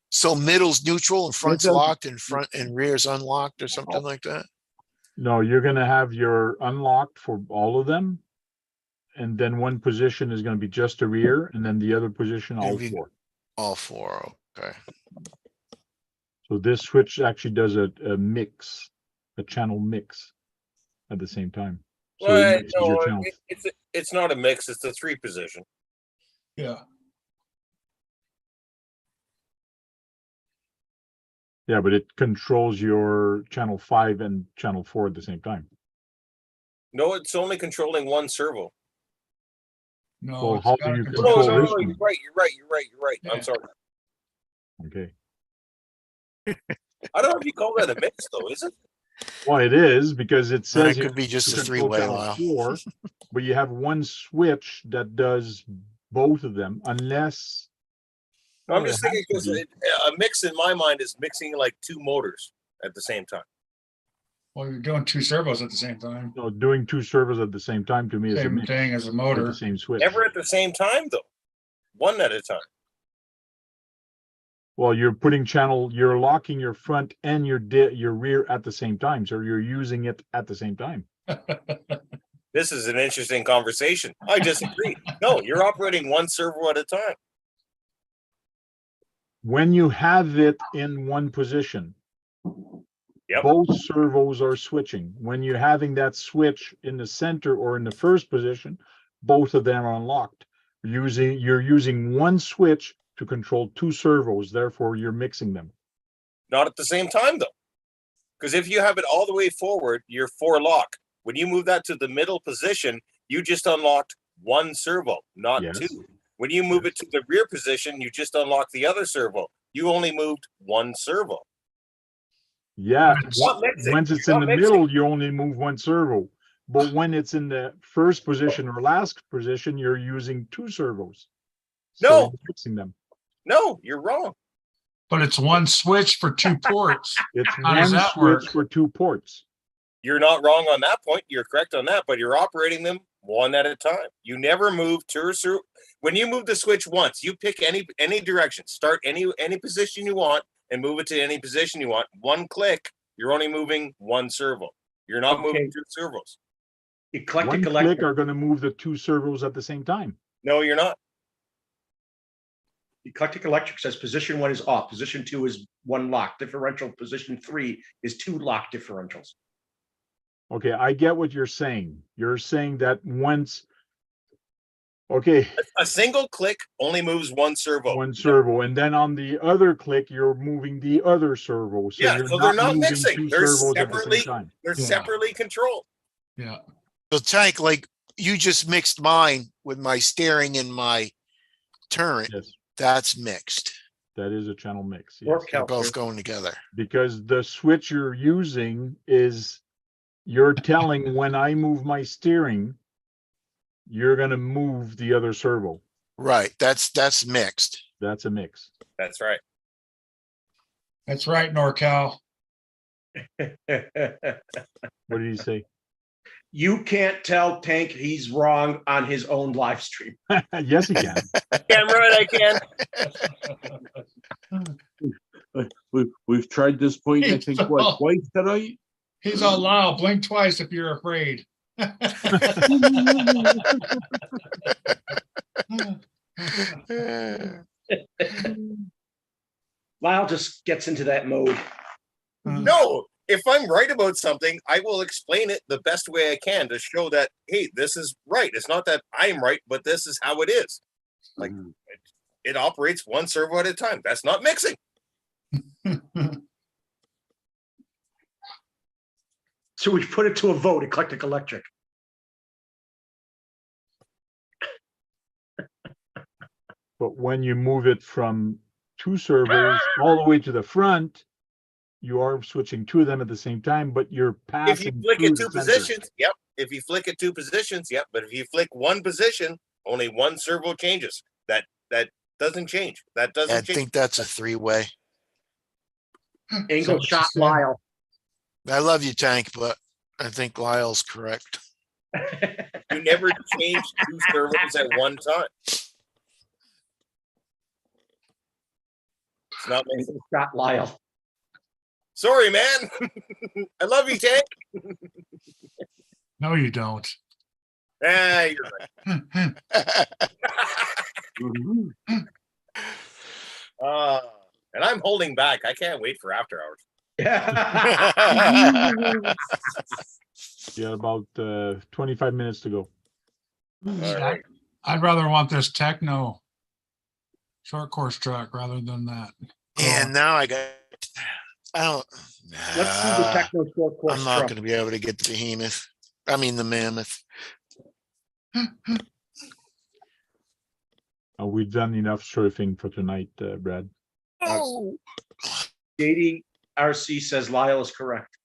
So middle's neutral and front's doesn't- locked and front and rear's unlocked or something like that. No, you're gonna have your unlocked for all of them. And then one position is gonna be just the rear, and then the other position all Maybe- 4. All 4. Okay. So this switch actually does a mix, a channel mix at the same time. So Well, it mixes your no, channel. it's not a mix. It's a 3-position. Yeah. Yeah, but it controls your channel 5 and channel 4 at the same time. No, it's only controlling one servo. No. Well, it's how gotta do you control- No, control no, this no, one? you're right. You're right. You're right. You're right. Yeah. I'm sorry. Okay. I don't know if you call that a mix though, is it? Well, it is because it says It could be just to a control three-way, channel Lyle. 4, but you have one switch that does both of them, unless. I'm well, just it thinking has to because be. a mix in my mind is mixing like two motors at the same time. Well, you're doing two servos at the same time. So doing two servos at the same time to me is a Same mix thing as a with motor. the same switch. Never at the same time though. One at a time. Well, you're locking your front and your rear at the same time, so you're using it at the same time. This is an interesting conversation. I disagree. No, you're operating one servo at a time. When you have it in one position, Yep. both servos are switching. When you're having that switch in the center or in the first position, both of them are unlocked. You're using one switch to control two servos, therefore you're mixing them. Not at the same time though. Because if you have it all the way forward, you're 4 lock. When you move that to the middle position, you just unlocked one servo, not Yes. 2. When you move it to the rear position, you just unlock the other servo. You only moved one servo. Yeah, Not mixing. once it's You're in the not mixing. middle, you only move one servo. But when it's in the first position or last position, you're using two servos. So No. you're mixing them. No, you're wrong. But it's one switch for two ports. It's How does one that switch work? for two ports. You're not wrong on that point. You're correct on that, but you're operating them one at a time. You never move to when you move the switch once, you pick any direction, start any position you want and move it to any position you want. One click, you're only moving one servo. You're not moving two servos. Eclectic One Electric. click are going to move the two servos at the same time. No, you're not. Eclectic Electric says position 1 is off, position 2 is 1 lock, differential position 3 is 2 lock differentials. Okay, I get what you're saying. You're saying that once, okay, A single click only moves one servo. one servo, and then on the other click, you're moving the other servo. So Yeah, you're so they're not moving mixing. two They're servos at the same separately time. they're Yeah. separately controlled. Yeah. So Tank, like you just mixed mine with my steering and my turret. Yes, That's mixed. that is a channel mix. Yes. Work They're out. both going together. Because the switch you're using is, you're telling when I move my steering, you're going to move the other servo. Right. That's mixed. That's a mix. That's right. That's right, NorCal. What did he say? You can't tell Tank he's wrong on his own live stream. Yes, he can. Damn right I can. We've tried this point, I think, what, twice tonight? He's all loud. Blink twice if you're afraid. Lyle just gets into that mode. No, if I'm right about something, I will explain it the best way I can to show that, hey, this is right. It's not that I'm right, but this is how it is. Like it operates one servo at a time. That's not mixing. So we put it to a vote, Eclectic Electric. But when you move it from two servos all the way to the front, you are switching two of them at the same time, but you're If you passing flick through it the two center. positions, yep. If you flick it two positions, yep. But if you flick one position, only one servo changes. That doesn't change. That doesn't I change. think that's a three-way. Angle what shot she said. Lyle. I love you, Tank, but I think Lyle's correct. You never change two servos at one time. It's not mixing. Angle shot Lyle. Sorry, man. I love you, Tank. No, you don't. Ah, you're right. And I'm holding back. I can't wait for after hours. Yeah, about 25 minutes to go. right. I'd rather want this techno short course track rather than that. And now I don't. Let's do the techno short course I'm not truck. going to be able to get the behemoth. I mean the mammoth. We've done enough surfing for tonight, Brad. Oh, JD, RC says Lyle is correct.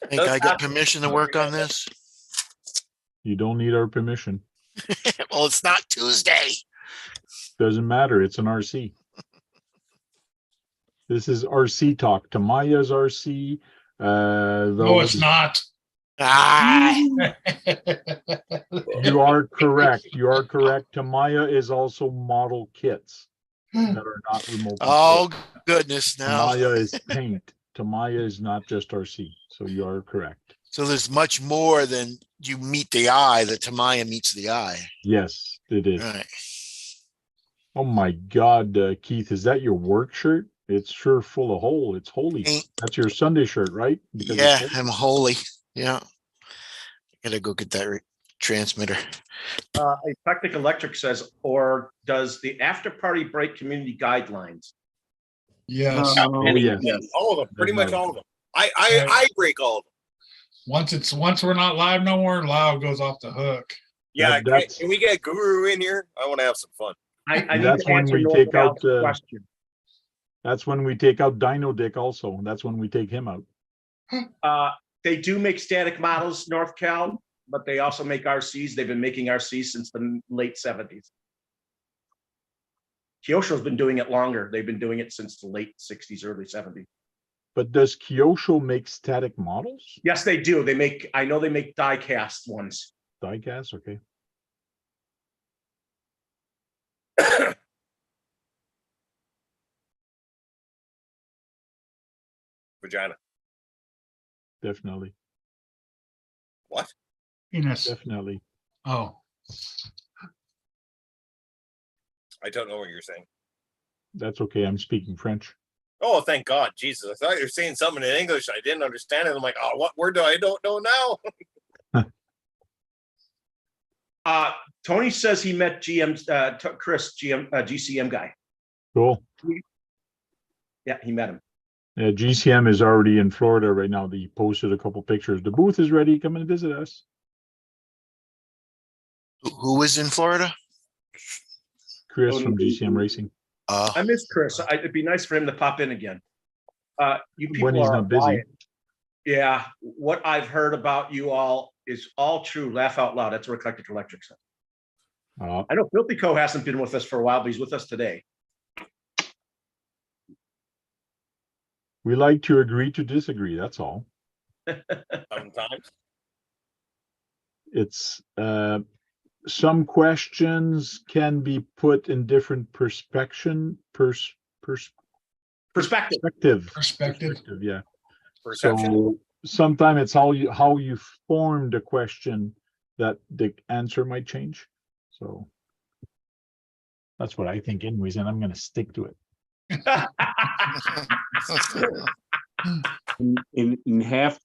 I think I got permission to work on this. You don't need our permission. Well, it's not Tuesday. Doesn't matter. It's an RC. This is RC talk. Tamaya's RC. No, it's not. Ah, You are correct. You are correct. Tamaya is also model kits that are not remote. oh goodness, now. Tamaya is paint. Tamaya is not just RC. So you are correct. So there's much more than you meet the eye that Tamaya meets the eye. Yes, it is. All right. Oh my God, Keith, is that your work shirt? It's sure full of hole. It's holy. Ain't- That's your Sunday shirt, right? Because Yeah, it's holy. I'm holy. Yeah. Gotta go get that transmitter. A Technic Electric says, or does the after party break community guidelines? Yes. Oh, yes. All of them, pretty much all of them. I break all of them. Once we're not live no more, Lyle goes off the hook. Yeah, That's- can we get Guru in here? I want to have some fun. I need That's to when answer we North take Val's out, question. That's when we take out Dino Dick also. That's when we take him out. They do make static models, North Cal, but they also make RCs. They've been making RCs since the late 70s. Kyosho's been doing it longer. They've been doing it since the late 60s, early 70s. But does Kyosho make static models? Yes, they do. They make, I know they make die cast ones. Diecast, okay. Vagina. Definitely. What? Penis. Definitely. Oh, I don't know what you're saying. That's okay. I'm speaking French. Oh, thank God. Jesus. I thought you were saying something in English. I didn't understand it. I'm like, oh, what word do I don't know now? Tony says he met Chris, GCM guy. Cool. Yeah, he met him. GCM is already in Florida right now. He posted a couple pictures. The booth is ready. Come and visit us. Who is in Florida? Chris from GCM Racing. I miss Chris. It'd be nice for him to pop in again. You people When he's are not busy. quiet. Yeah, what I've heard about you all is all true. Laugh out loud. That's what Eclectic Electric said. I know Filthy Co hasn't been with us for a while, but he's with us today. We like to agree to disagree. That's all. Sometimes. It's some questions can be put in different perspective. Perspective. Yeah. Perception. So sometimes it's how you form the question that the answer might change. So that's what I think anyways, and I'm going to stick to it. in half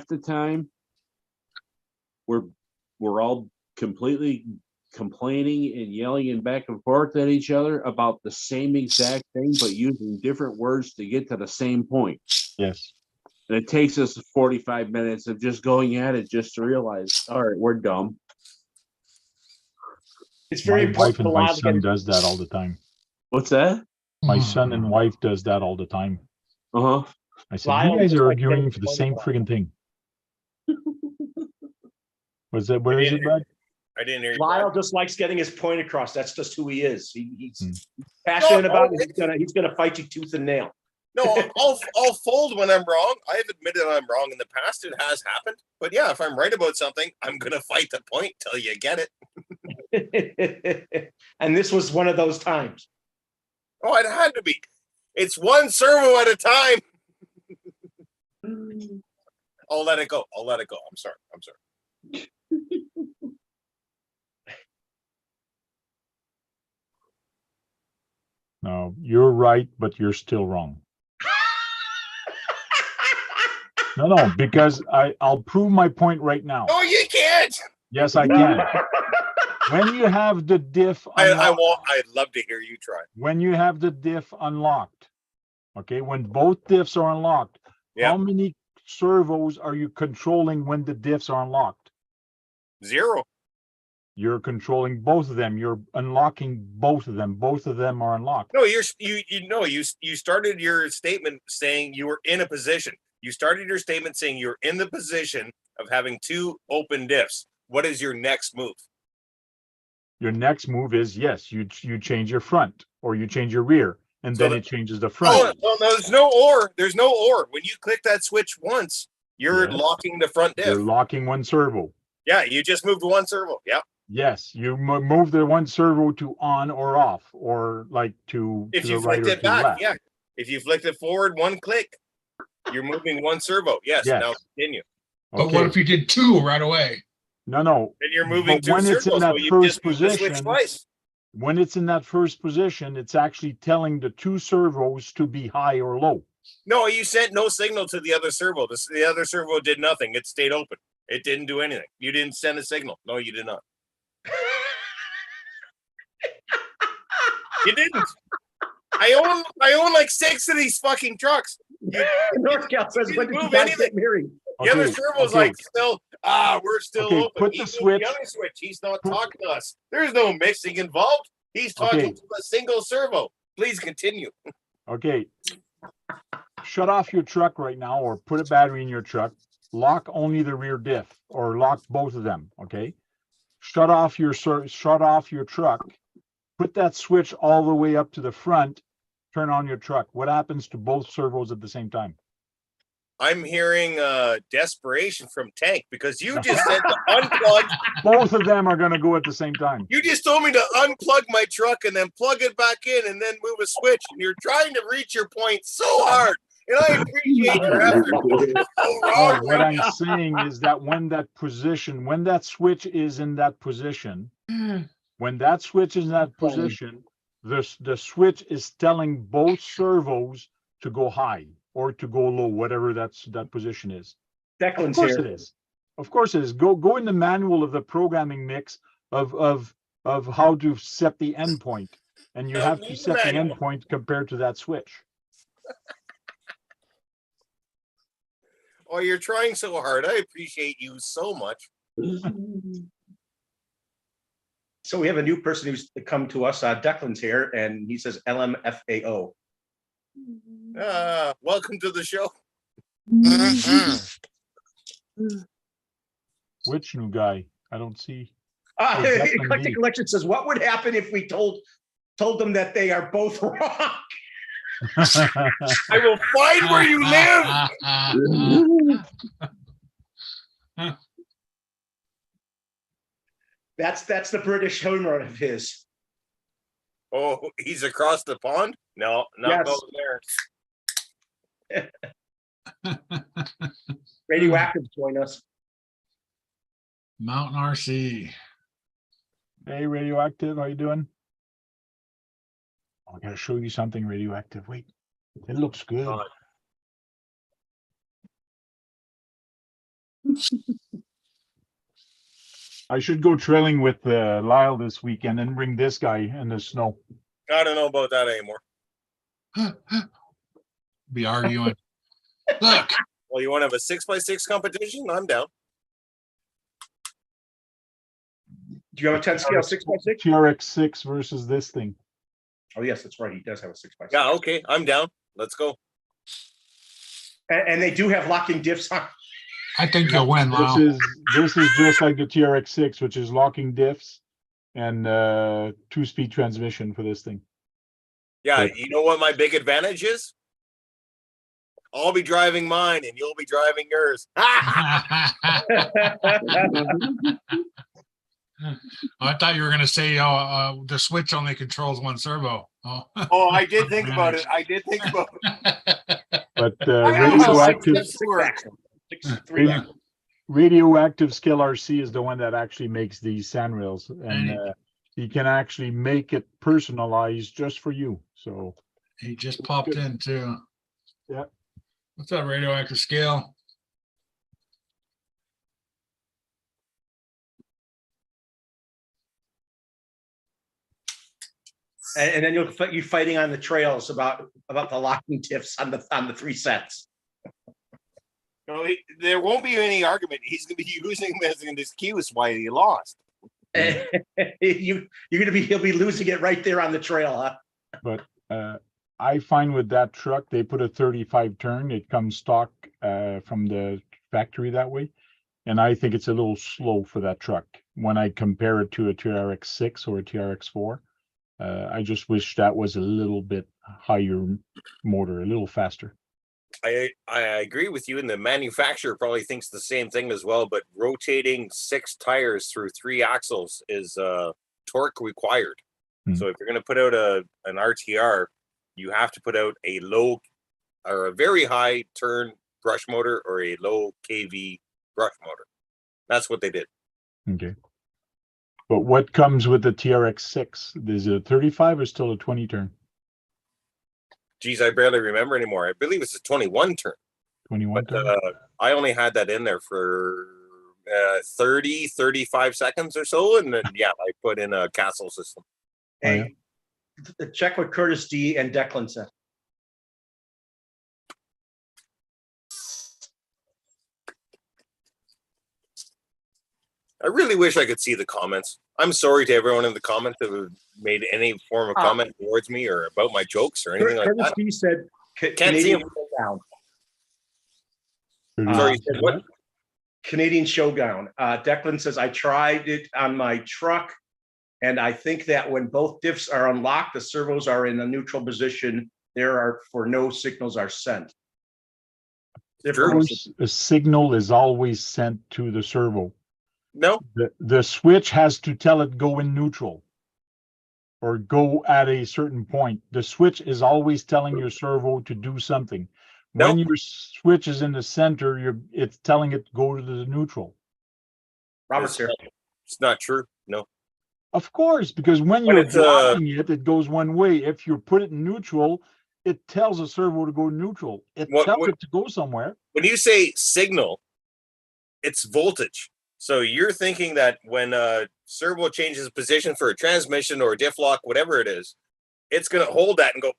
the time, we're all completely complaining and yelling and back and forth at each other about the same exact thing, but using different words to get to the same point. Yes. And it takes us 45 minutes of just going at it just to realize, all right, we're dumb. It's very My important wife and for my Lyle to get son his- does that all the time. What's that? My son and wife does that all the time. Uh-huh. I said, Lyle you guys just are like getting arguing for the point same across. friggin' thing. Was that, what is it, Brad? I didn't hear you. Lyle just likes getting his point across. That's just who he is. He's passionate about it. He's gonna fight you tooth and nail. No, I'll fold when I'm wrong. I've admitted I'm wrong in the past. It has happened. But yeah, if I'm right about something, I'm gonna fight the point till you get it. And this was one of those times. Oh, it had to be. It's one servo at a time. I'll let it go. I'm sorry. No, you're right, but you're still wrong. No, because I'll prove my point right now. No, you can't. Yes, I can. When you have the diff unlocked, I'd love to hear you try. when you have the diff unlocked, okay, when both diffs are unlocked, Yeah. how many servos are you controlling when the diffs are unlocked? 0. You're controlling both of them. You're unlocking both of them. Both of them are unlocked. No, you started your statement saying you were in a position. You started your statement saying you're in the position of having two open diffs. What is your next move? Your next move is, yes, you change your front or you change your rear, and So then the- it changes the Oh, front. no, there's no or. There's no or. When you click that switch once, you're Yes. locking the front diff. You're locking one servo. Yeah, you just moved one servo. Yeah. Yes, you move the one servo to on or off, or like to If the you right flicked or it to the back, left. yeah. If you flicked it forward one click, you're moving one servo. Yes. Yes. Now continue. But Okay. what if you did two right away? No. Then you're moving But two when it's in servos. that So you first just moved the switch position, twice. when it's in that first position, it's actually telling the two servos to be high or low. No, you sent no signal to the other servo. The other servo did nothing. It stayed open. It didn't do anything. You didn't send a signal. No, you did not. You didn't. I own like 6 of these fucking trucks. North Cal says, didn't when did you move guys anything. get married? The other Okay, servo's okay. like still, we're still Okay, open. put He the moved switch- the other switch. He's not talking to us. There's no mixing involved. He's talking Okay. to a single servo. Please continue. Okay. Shut off your truck right now, or put a battery in your truck. Lock only the rear diff, or lock both of them. Okay. Shut off your truck. Put that switch all the way up to the front. Turn on your truck. What happens to both servos at the same time? I'm hearing desperation from Tank because you just said to unplug. Both of them are going to go at the same time. You just told me to unplug my truck and then plug it back in and then move a switch. And you're trying to reach your point so hard. And I appreciate your effort. It's so wrong, No, what I'm man. saying is that when that switch is in that position, when that switch is in that position, the switch is telling both servos to go high or to go low, whatever that position is. Of Declan's course here. it is. Of course it is. Go in the manual of the programming mix of how to set the endpoint, and you have to set the Manual. endpoint compared to that switch. Oh, you're trying so hard. I appreciate you so much. So we have a new person who's come to us. Declan's here, and he says LMFAO. Welcome to the show. Mhm. Which new guy? I don't see. Eclectic Declan Collection says, what would happen if we told them that they are both wrong? I will find where you live. That's the British humor of his. Oh, he's across the pond? No, not Yes. going there. Radioactive join us. Mountain RC. Hey, Radioactive, how you doing? Oh, I gotta show you something, Radioactive. Wait, it looks good. God. I should go trailing with Lyle this weekend and bring this guy in the snow. I don't know about that anymore. Be arguing. Look, Well, you want to have a 6x6 competition? I'm down. Do you have a 10 scale 6x6? TRX6 versus this thing. Oh, yes, that's right. He does have a 6x6. Yeah, okay. I'm down. Let's go. And they do have locking diffs on. I think you'll win, Lyle. This is just like the TRX6, which is locking diffs and 2-speed transmission for this thing. Yeah, But- you know what my big advantage is? I'll be driving mine and you'll be driving yours. I thought you were going to say the switch only controls one servo. Oh, Oh, I did think about it. I did think about it. But I know how radioactive, six works. 6.3 axle. radioactive Skill RC is the one that actually makes these sand rails, and he can actually make it personalized just for you. So he just popped in too. Yeah. What's up, Radioactive Scale? And then you're fighting on the trails about the locking diffs on the 3 sets. No, there won't be any argument. He's going to be using them as an excuse why he lost. He'll be losing it right there on the trail, huh? But I find with that truck, they put a 35 turn. It comes stock from the factory that way. And I think it's a little slow for that truck when I compare it to a TRX6 or a TRX4. I just wish that was a little bit higher motor, a little faster. I agree with you, and the manufacturer probably thinks the same thing as well. But rotating 6 tires through 3 axles is torque required. So if you're going to put out an RTR, you have to put out a low or a very high turn brush motor or a low KV brush motor. That's what they did. Okay. But what comes with the TRX6? Is it a 35 or still a 20 turn? Geez, I barely remember anymore. I believe it's a 21 turn. 21 turn? I only had that in there for 35 seconds or so. And then, yeah, I put in a Castle system. Hey, check what Curtis D and Declan said. I really wish I could see the comments. I'm sorry to everyone in the comments that made any form of comment towards me or about my jokes or anything like Curtis that. D said, Can't see him. Sorry, you said what? Canadian Showdown. Declan says, I tried it on my truck, and I think that when both diffs are unlocked, the servos are in a neutral position. No signals are sent. A signal is always sent to the servo. No. The switch has to tell it go in neutral or go at a certain point. The switch is always telling your servo to do something. When your switch is in the center, it's telling it go to the neutral. Robert's here. It's not true. No. Of course, because when you're blocking it goes one way. If you put it in neutral, it tells the servo to go neutral. It tells it to go somewhere. When you say signal, it's voltage. So you're thinking that when a servo changes position for a transmission or a diff lock, whatever it is, it's going to hold that and go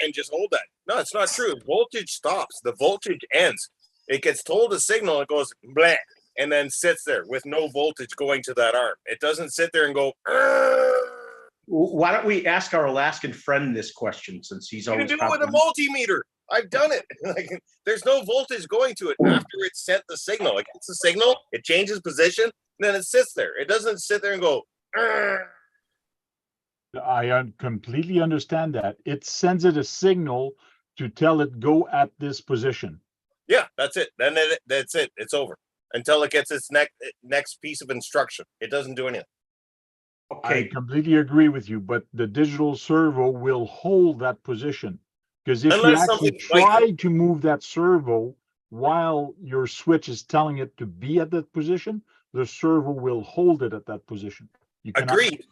and just hold that. No, it's not true. Voltage stops. The voltage ends. It gets told a signal. It goes blank and then sits there with no voltage going to that arm. It doesn't sit there and go. Why don't we ask our Alaskan friend this question, since he's always. You can do it with a multimeter. I've done it. Like, there's no voltage going to it after it sent the signal. Like, it's the signal, it changes position, and then it sits there. It doesn't sit there and go. I completely understand that. It sends it a signal to tell it go at this position. Yeah, that's it. Then that's it. It's over until it gets its next piece of instruction. It doesn't do anything. Okay. I completely agree with you, but the digital servo will hold that position. Because if you actually try to move that servo while your switch is telling it to be at that position, the servo will hold it at that position. Agreed.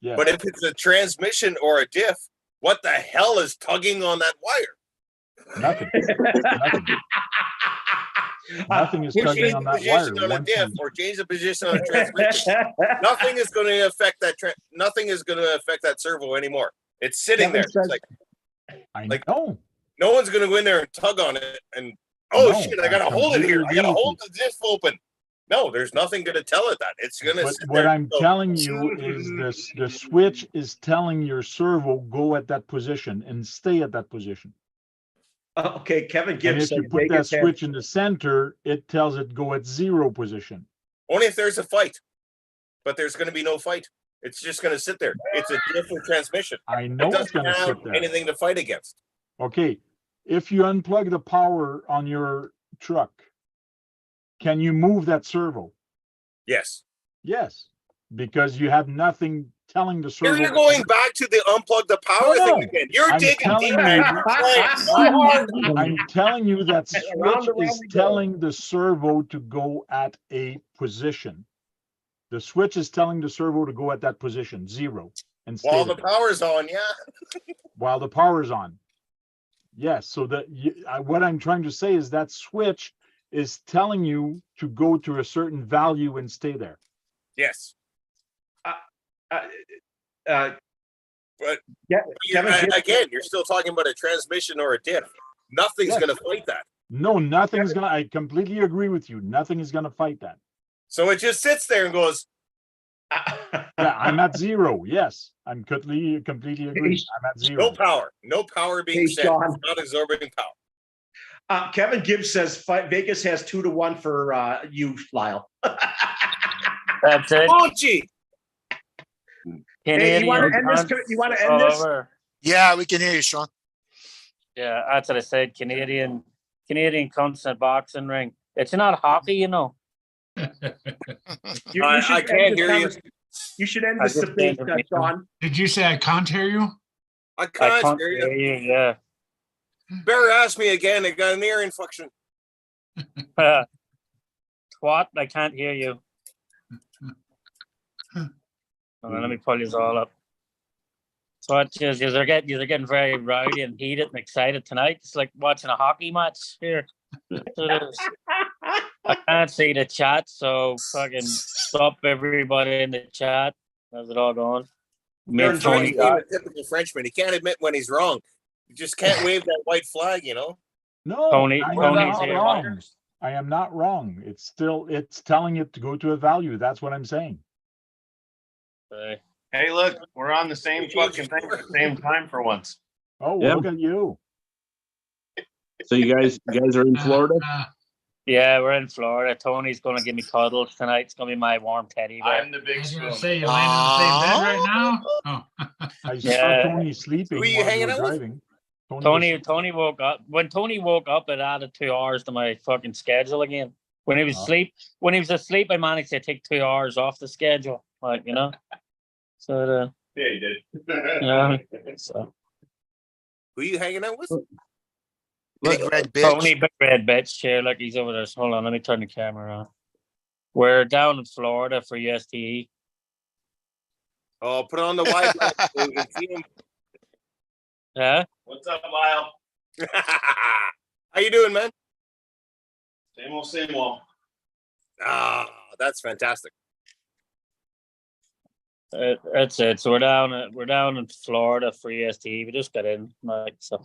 Yeah. But if it's a transmission or a diff, what the hell is tugging on that wire? Nothing. Nothing is tugging on that wire. On a diff or change the position on a transmission. Nothing is going to affect that. Nothing is going to affect that servo anymore. It's sitting there. It's like, know. No one's going to go in there and tug on it and shit, I got to hold it here. I got to hold the diff open. No, there's nothing going to tell it that. It's going to. What I'm telling you is the switch is telling your servo go at that position and stay at that position. Okay, Kevin Gibbs. And if you put that switch in the center, it tells it go at 0 position. Only if there's a fight, but there's going to be no fight. It's just going to sit there. It's a different transmission. I know it's going to sit there. Anything to fight against. Okay, if you unplug the power on your truck, can you move that servo? Yes. Yes, because you have nothing telling the servo. You're going back to the unplug the power thing again. You're digging deep. I'm telling you that switch is telling the servo to go at a position. The switch is telling the servo to go at that position, 0. And while the power's on, yeah. While the power's on. Yes, so what I'm trying to say is that switch is telling you to go to a certain value and stay there. Yes. But again, you're still talking about a transmission or a diff. Nothing's going to fight that. No, nothing's going to. I completely agree with you. Nothing is going to fight that. So it just sits there and goes, Yeah, I'm at zero. Yes, I'm completely agree. I'm at zero. no power being Hey, sent. Sean. It's not absorbing power. Kevin Gibbs says Vegas has 2-1 for you, Lyle. That's it. Oh, gee. Hey, you want to Canadian end this? cunts You want to end all this? over. Yeah, we can hear you, Sean. Yeah, that's what I said. Canadian cunts in a boxing ring. It's not hockey, you know. You I should can't end this hear you. You should end I this just debate, can't hear you. Sean. Did you say I can't hear you? I I can't can't hear hear you. you. Yeah. Bear asked me again. It got an ear infection. Twat, I can't hear you. Hold on, let me pull you all up. So you're getting very rowdy and heated and excited tonight. It's like watching a hockey match here. It is. I can't see the chat, so fucking stop everybody in the chat. How's it all going? You're Make Tony being a typical Frenchman. He can't admit when he's wrong. You just can't wave that white flag, you know? No, Tony's not here. wrong. I am not wrong. It's telling it to go to a value. That's what I'm saying. Hey, look, we're on the same fucking thing at the same time for once. Oh, Yeah. look at you. So you guys are in Florida? Yeah, we're in Florida. Tony's gonna give me cuddles tonight. It's gonna be my warm teddy bear. I'm the I big was gonna spoon. say, you laying in the same bed right now? Oh. I Yeah. saw Tony sleeping Who are you while you hanging were out with? driving. Tony woke up. When Tony woke up, it added 2 hours to my fucking schedule again. When he was asleep, I managed to take 2 hours off the schedule. Like, you know. So Yeah, you did. yeah. So Who are you hanging out with? Big red bitch. Tony, big red bitch here. Look, he's over there. Hold on, let me turn the camera on. We're down in Florida for USTE. Oh, put it on the wide lens so we can see him. Yeah. What's up, Lyle? How you doing, man? Same old, same old. Ah, that's fantastic. That's it. So we're down in Florida for USTE. We just got in, like, so.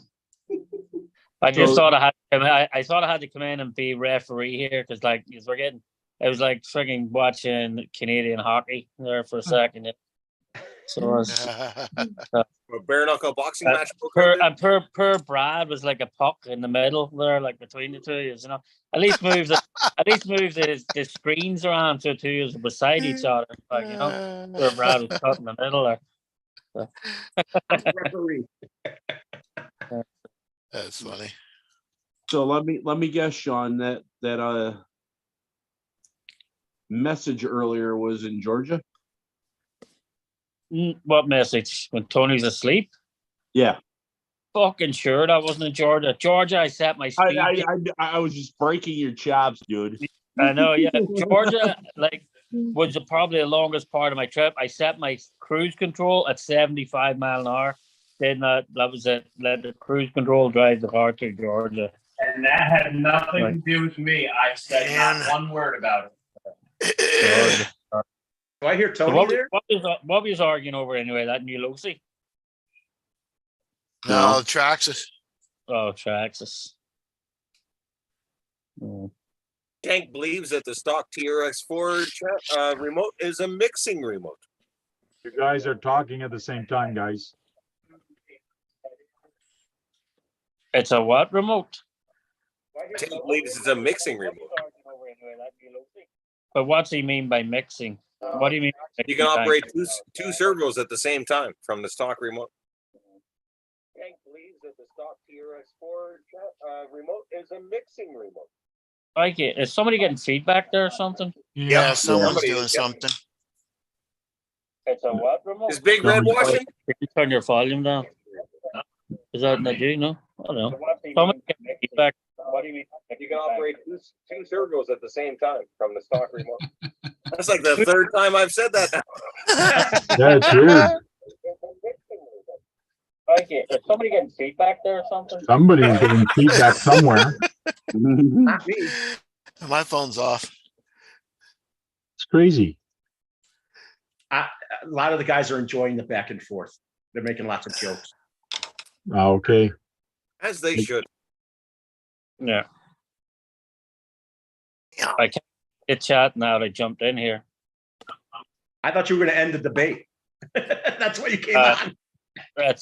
I just thought I had to come in and be referee here because, like, it was like frigging watching Canadian hockey there for a second. Yeah. So it was, A bare knuckle boxing match. broke out there? per Brad was like a puck in the middle there, like between the two of you, you know. At least move the screens around so two of you were beside each other, like, you know. Where Brad was cut in the middle there. So. Referee. That's funny. So let me guess, Sean, that message earlier was in Georgia. What message? When Tony's asleep? Yeah. Fucking sure that wasn't in Georgia. Georgia, I set my speed. I was just breaking your chops, dude. I know, yeah. Georgia, like, was probably the longest part of my trip. I set my cruise control at 75 mile an hour. That was it. Let the cruise control drive the car to Georgia. And that had nothing to do with me. I said not one word about it. Do I hear So Tony there? what was arguing over anyway? That new Losi? No, Traxxas. Oh, Traxxas. Tank believes that the stock TRX4 remote is a mixing remote. You guys are talking at the same time, guys. It's a what remote? Tank believes it's a mixing remote. But what's he mean by mixing? What do you mean? You can operate two servos at the same time from the stock remote. Tank believes that the stock TRX4 remote is a mixing remote. Like it. Is somebody getting feedback there or something? Yeah, someone's Somebody doing is, something. It's a what remote? Is Big Red watching? Can you turn your volume down? Is that not you? No? I don't know. Somebody getting feedback. What do you mean? You can operate two servos at the same time from the stock remote. That's like the third time I've said that now. Yeah, it's weird. Like it. Is somebody getting feedback there or something? Somebody's getting feedback somewhere. Not me. My phone's off. It's crazy. A lot of the guys are enjoying the back and forth. They're making lots of jokes. Okay. As they should. Yeah. Yeah. It's chat now. I jumped in here. I thought you were going to end the debate. That's why you came on. That's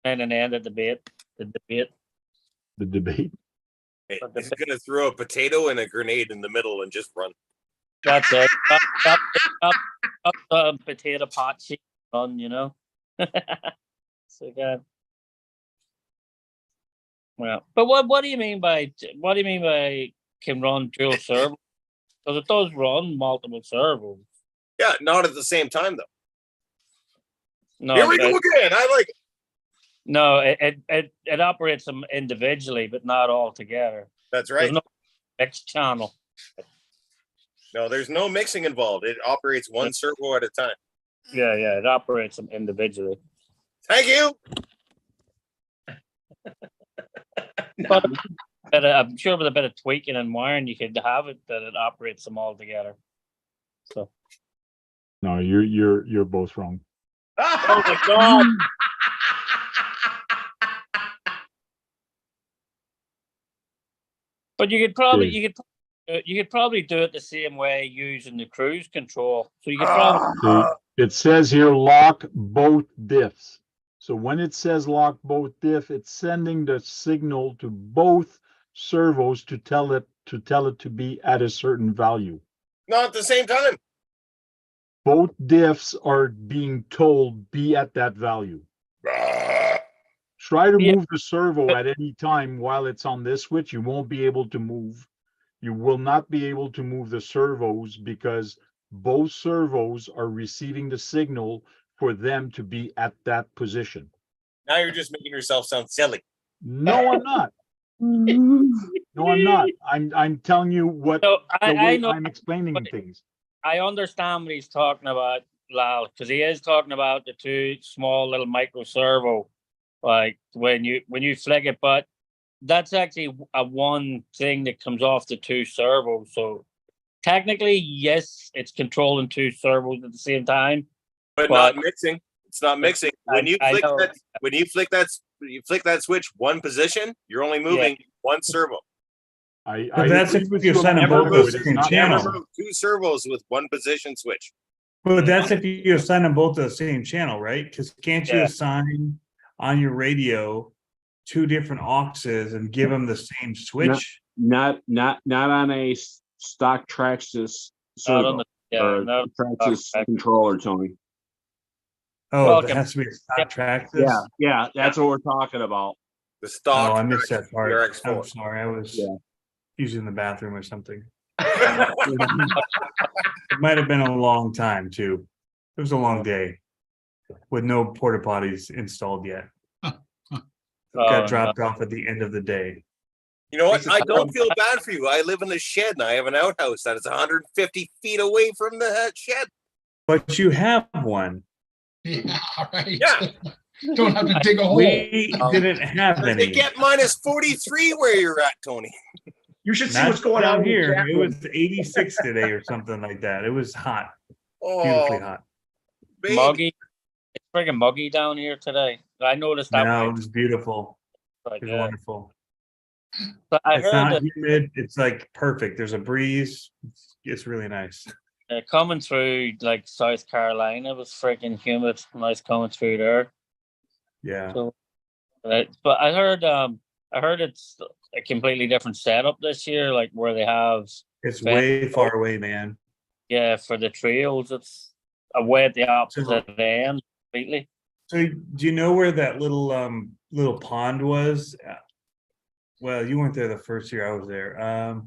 and an end of the debate. The debate. The debate. Hey, he's gonna throw a potato and a grenade in the middle and just run. That's it. Up potato pot sheet run, you know. So good. Well, but what do you mean by can run dual servo? Because it does run multiple servos. Yeah, not at the same time though. No, Here we go again. I like it. No, it operates them individually, but not all together. That's right. There's no mixed channel. No, there's no mixing involved. It operates one servo at a time. Yeah, it operates them individually. Thank you. But I'm sure with a bit of tweaking and wiring, you could have it that it operates them all together. So No, you're both wrong. oh my god. But you could probably do it the same way using the cruise control. So you could probably See, it says here lock both diffs. So when it says lock both diff, it's sending the signal to both servos to tell it to be at a certain value. Not at the same time. Both diffs are being told be at that value. Try to move the servo at any time while it's on this switch. You won't be able to move. You will not be able to move the servos because both servos are receiving the signal for them to be at that position. Now you're just making yourself sound silly. No, I'm not. No, I'm not. I'm telling you what So the way I know I'm explaining things. I understand what he's talking about, Lal, because he is talking about the two small little micro servo, like when you flick it, but that's actually a one thing that comes off the two servos. So technically, yes, it's controlling two servos at the same time, but not mixing. It's not mixing. When you flick that switch one position, you're only moving one servo. But that's if you're sending both the same channel. Two servos with one position switch. But that's if you assign them both to the same channel, right? Because can't you assign on your radio two different auxes and give them the same switch? Not on a stock Traxxas servo or Traxxas controller, Tony. Oh, it has to be a stock Traxxas? Yeah, that's what we're talking about. The stock. Oh, I missed that part. RX4. I'm sorry, I was using the bathroom or something. It might have been a long time too. It was a long day with no porta potties installed yet. Got dropped off at the end of the day. You know what? I don't feel bad for you. I live in a shed and I have an outhouse that is 150 feet away from the shed. But you have one. Yeah, right. Yeah. Don't have to dig a hole. We didn't have any. They get minus 43 where you're at, Tony. You should see what's going on here. It was 86 today or something like that. It was hot. Beautifully hot. Baby. Muggy. It's freaking muggy down here today. I noticed that. No, it was beautiful. It was wonderful. But I it's heard not that humid. It's like perfect. There's a breeze. It's really nice. coming through like South Carolina was freaking humid. Nice coming through there. Yeah. So, but I heard it's a completely different setup this year, like where they have. It's way far away, man. Yeah, for the trails, it's away at the opposite end completely. So, do you know where that little pond was? Well, you weren't there the first year I was there.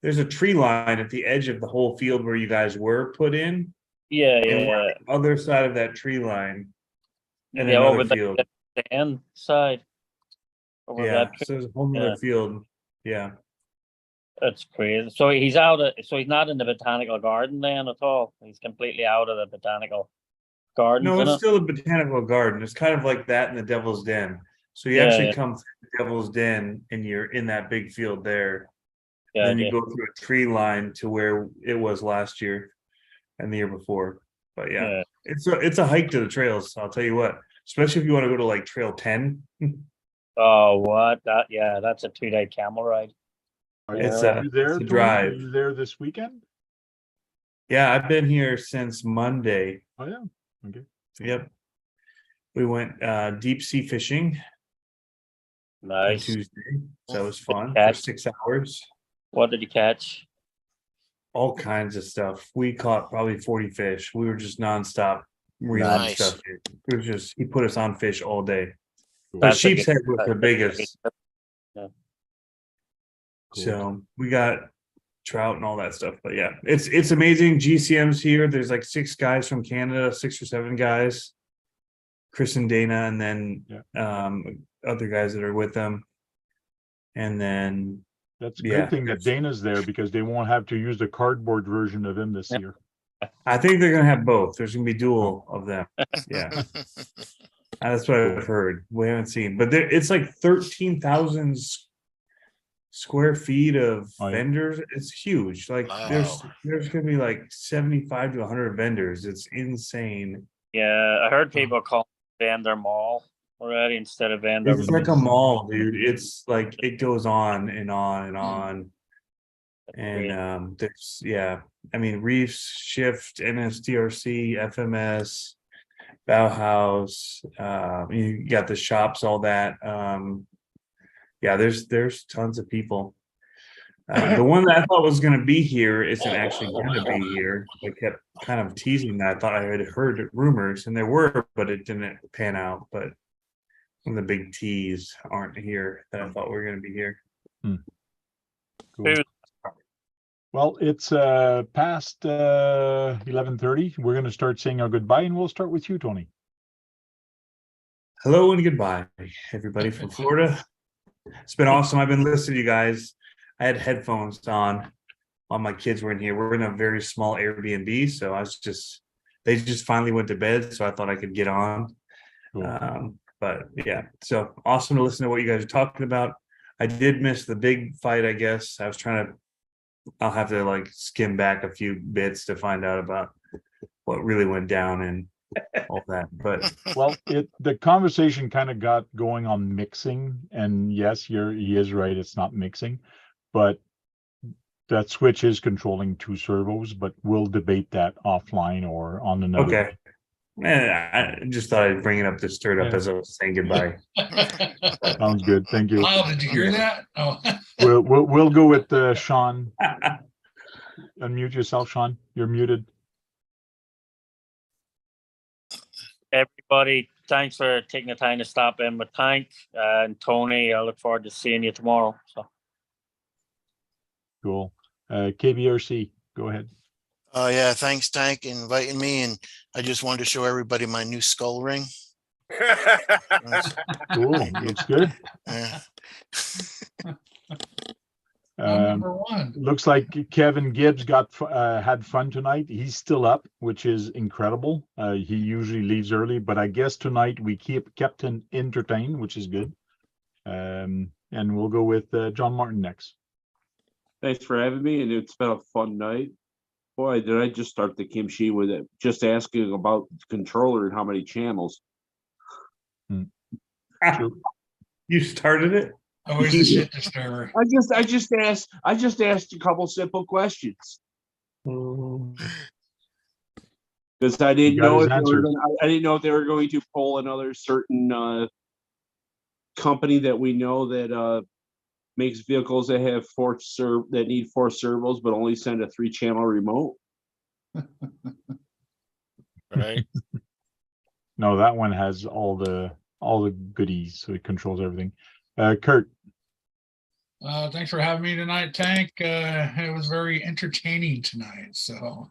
There's a tree line at the edge of the whole field where you guys were put in. Yeah. On the other side of that tree line, and over another field. The end side. Over that so there's a whole other field. Yeah. That's crazy. So he's not in the botanical garden then at all. He's completely out of the botanical garden. No, it's still a botanical garden. It's kind of like that in the Devil's Den. So you actually come through the Devil's Den and you're in that big field there. Yeah, then you go through a tree line to where it was last year and the year before. But it's a hike to the trails. I'll tell you what, especially if you want to go to like Trail 10. Oh, what? That's a 2-day camel ride. Are It's you there, it's a Tony? Are drive. you there this weekend? Yeah, I've been here since Monday. Oh, yeah. Okay. Yep. We went deep sea fishing on Nice. Tuesday. So that was fun for Catch. 6 hours. What did you catch? All kinds of stuff. We caught probably 40 fish. We were just nonstop reeling Nice. stuff in. It was just, he put us on fish all day. But That's a sheep's good- head was the biggest. Cool. So we got trout and all that stuff. But yeah, it's amazing. GCM's here. There's like 6 guys from Canada, 6 or 7 guys. Chris and Dana, and then other guys that are with them. And then That's a yeah, good thing that Dana's there because they won't have to use the cardboard version of him this year. I think they're gonna have both. There's gonna be dual of them. Yeah. That's what I've heard. We haven't seen, but it's like 13,000 square feet of Oh, yeah. vendors. It's huge. Like there's gonna be like 75 to 100 vendors. It's insane. Yeah, I heard people call it Vander Mall already instead of Vander. It's like a mall, dude. It's like it goes on and on and on. And there's I mean Reefs, Shift, NSTRC, FMS, Bauhaus, you got the shops, all that. There's tons of people. The one that I thought was gonna be here isn't actually gonna be here. I kept kind of teasing that. I thought I had heard rumors, and there were, but it didn't pan out. But some of the big T's aren't here that I thought were gonna be here. Cool. Well, it's past 11:30. We're going to start saying our goodbye, and we'll start with you, Tony. Hello and goodbye, everybody from Florida. It's been awesome. I've been listening to you guys. I had headphones on while my kids were in here. We're in a very small Airbnb, so they just finally went to bed, so I thought I could get on. Cool. But yeah, so awesome to listen to what you guys are talking about. I did miss the big fight, I guess. I'll have to like skim back a few bits to find out about what really went down and all that. But well, the conversation kind of got going on mixing, and yes, he is right. It's not mixing, but that switch is controlling 2 servos. But we'll debate that offline or on another. Okay. I just thought I'd bring it up to stir it up as I was saying goodbye. Sounds good. Thank you. Oh, did you hear that? Oh. We'll go with Sean. Unmute yourself, Sean. You're muted. Everybody, thanks for taking the time to stop in with Tank and Tony. I look forward to seeing you tomorrow. So Cool. KBRC, go ahead. Yeah, thanks, Tank, inviting me, and I just wanted to show everybody my new skull ring. Cool. Looks good. Yeah. Number 1. Looks like Kevin Gibbs had fun tonight. He's still up, which is incredible. He usually leaves early, but I guess tonight we kept him entertained, which is good. And we'll go with John Martin next. Thanks for having me, and it's been a fun night. Boy, did I just start the kimchi with it, just asking about the controller and how many channels. You started it? Always a shit disturber. I just asked a couple simple questions. Because I didn't know if they were going to pull another certain company that we know that makes vehicles that have that need 4 servos, but only send a 3-channel remote. Right. No, that one has all the goodies, so it controls everything. Kurt. Thanks for having me tonight, Tank. It was very entertaining tonight. So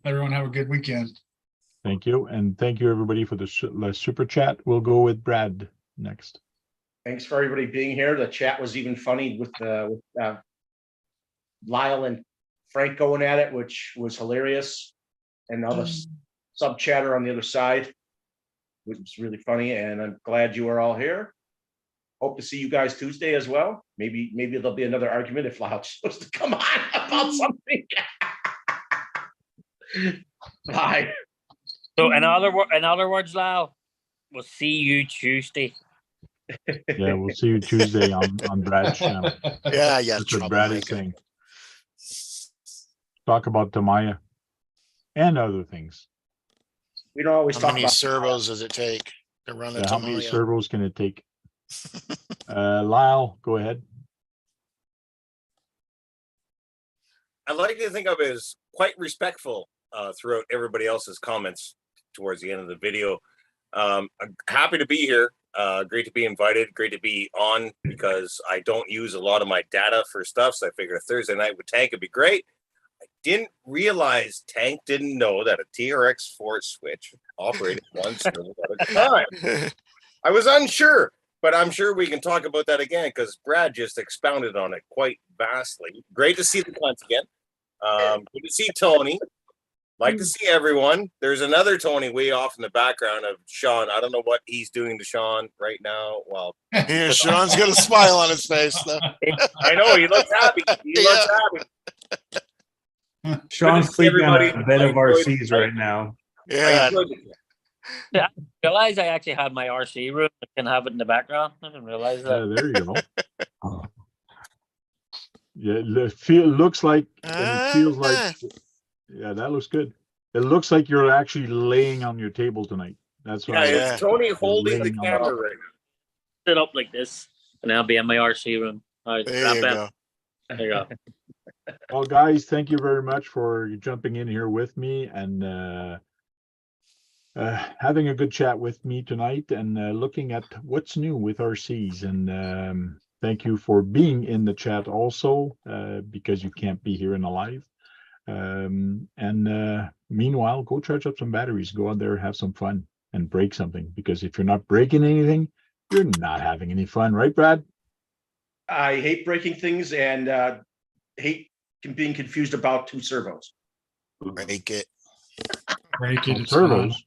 everyone have a good weekend. Thank you. And thank you, everybody, for the super chat. We'll go with Brad next. Thanks for everybody being here. The chat was even funny with Lyle and Frank going at it, which was hilarious. And all the sub chatter on the other side, which was really funny. And I'm glad you are all here. Hope to see you guys Tuesday as well. Maybe there'll be another argument if Lyle's supposed to come on about something. Bye. in other words, Lyle, we'll see you Tuesday. Yeah, we'll see you Tuesday on Brad's channel. Yeah, yeah. That's what Brad is saying. Talk about Tamaya and other things. We don't always How talk many about servos does it take to run a Yeah, how many Tamaya? servos can it take? Lyle, go ahead. I like to think of it as quite respectful throughout everybody else's comments towards the end of the video. I'm happy to be here. Great to be invited. Great to be on because I don't use a lot of my data for stuff. So I figured a Thursday night with Tank would be great. I didn't realize Tank didn't know that a TRX4 switch operated one servo at a time. I was unsure, but I'm sure we can talk about that again because Brad just expounded on it quite vastly. Great to see the cunts again. Good to see Tony. Like to see everyone. There's another Tony way off in the background of Sean. I don't know what he's doing to Sean right now. Well, Yeah, Sean's got a smile on his face though. I know he looks happy. He looks happy. Sean's sleeping on everybody. a bed of I enjoyed RCs the- right now. Yeah. I realized I actually had my RC room. I can have it in the background. I didn't realize that. Yeah, there you go. Yeah, looks like and it feels like. Yeah, that looks good. It looks like you're actually laying on your table tonight. That's Yeah, why. it's Tony holding the laying on camera right now. Sit up like this, and I'll be in my RC room. All right, There you go. There you go. Well, guys, thank you very much for jumping in here with me and having a good chat with me tonight and looking at what's new with RCs. And thank you for being in the chat also because you can't be here in a live. Meanwhile, go charge up some batteries, go out there, have some fun and break something, because if you're not breaking anything, you're not having any fun, right, Brad? I hate breaking things and hate being confused about two servos. Break it. Break it. It's Servos.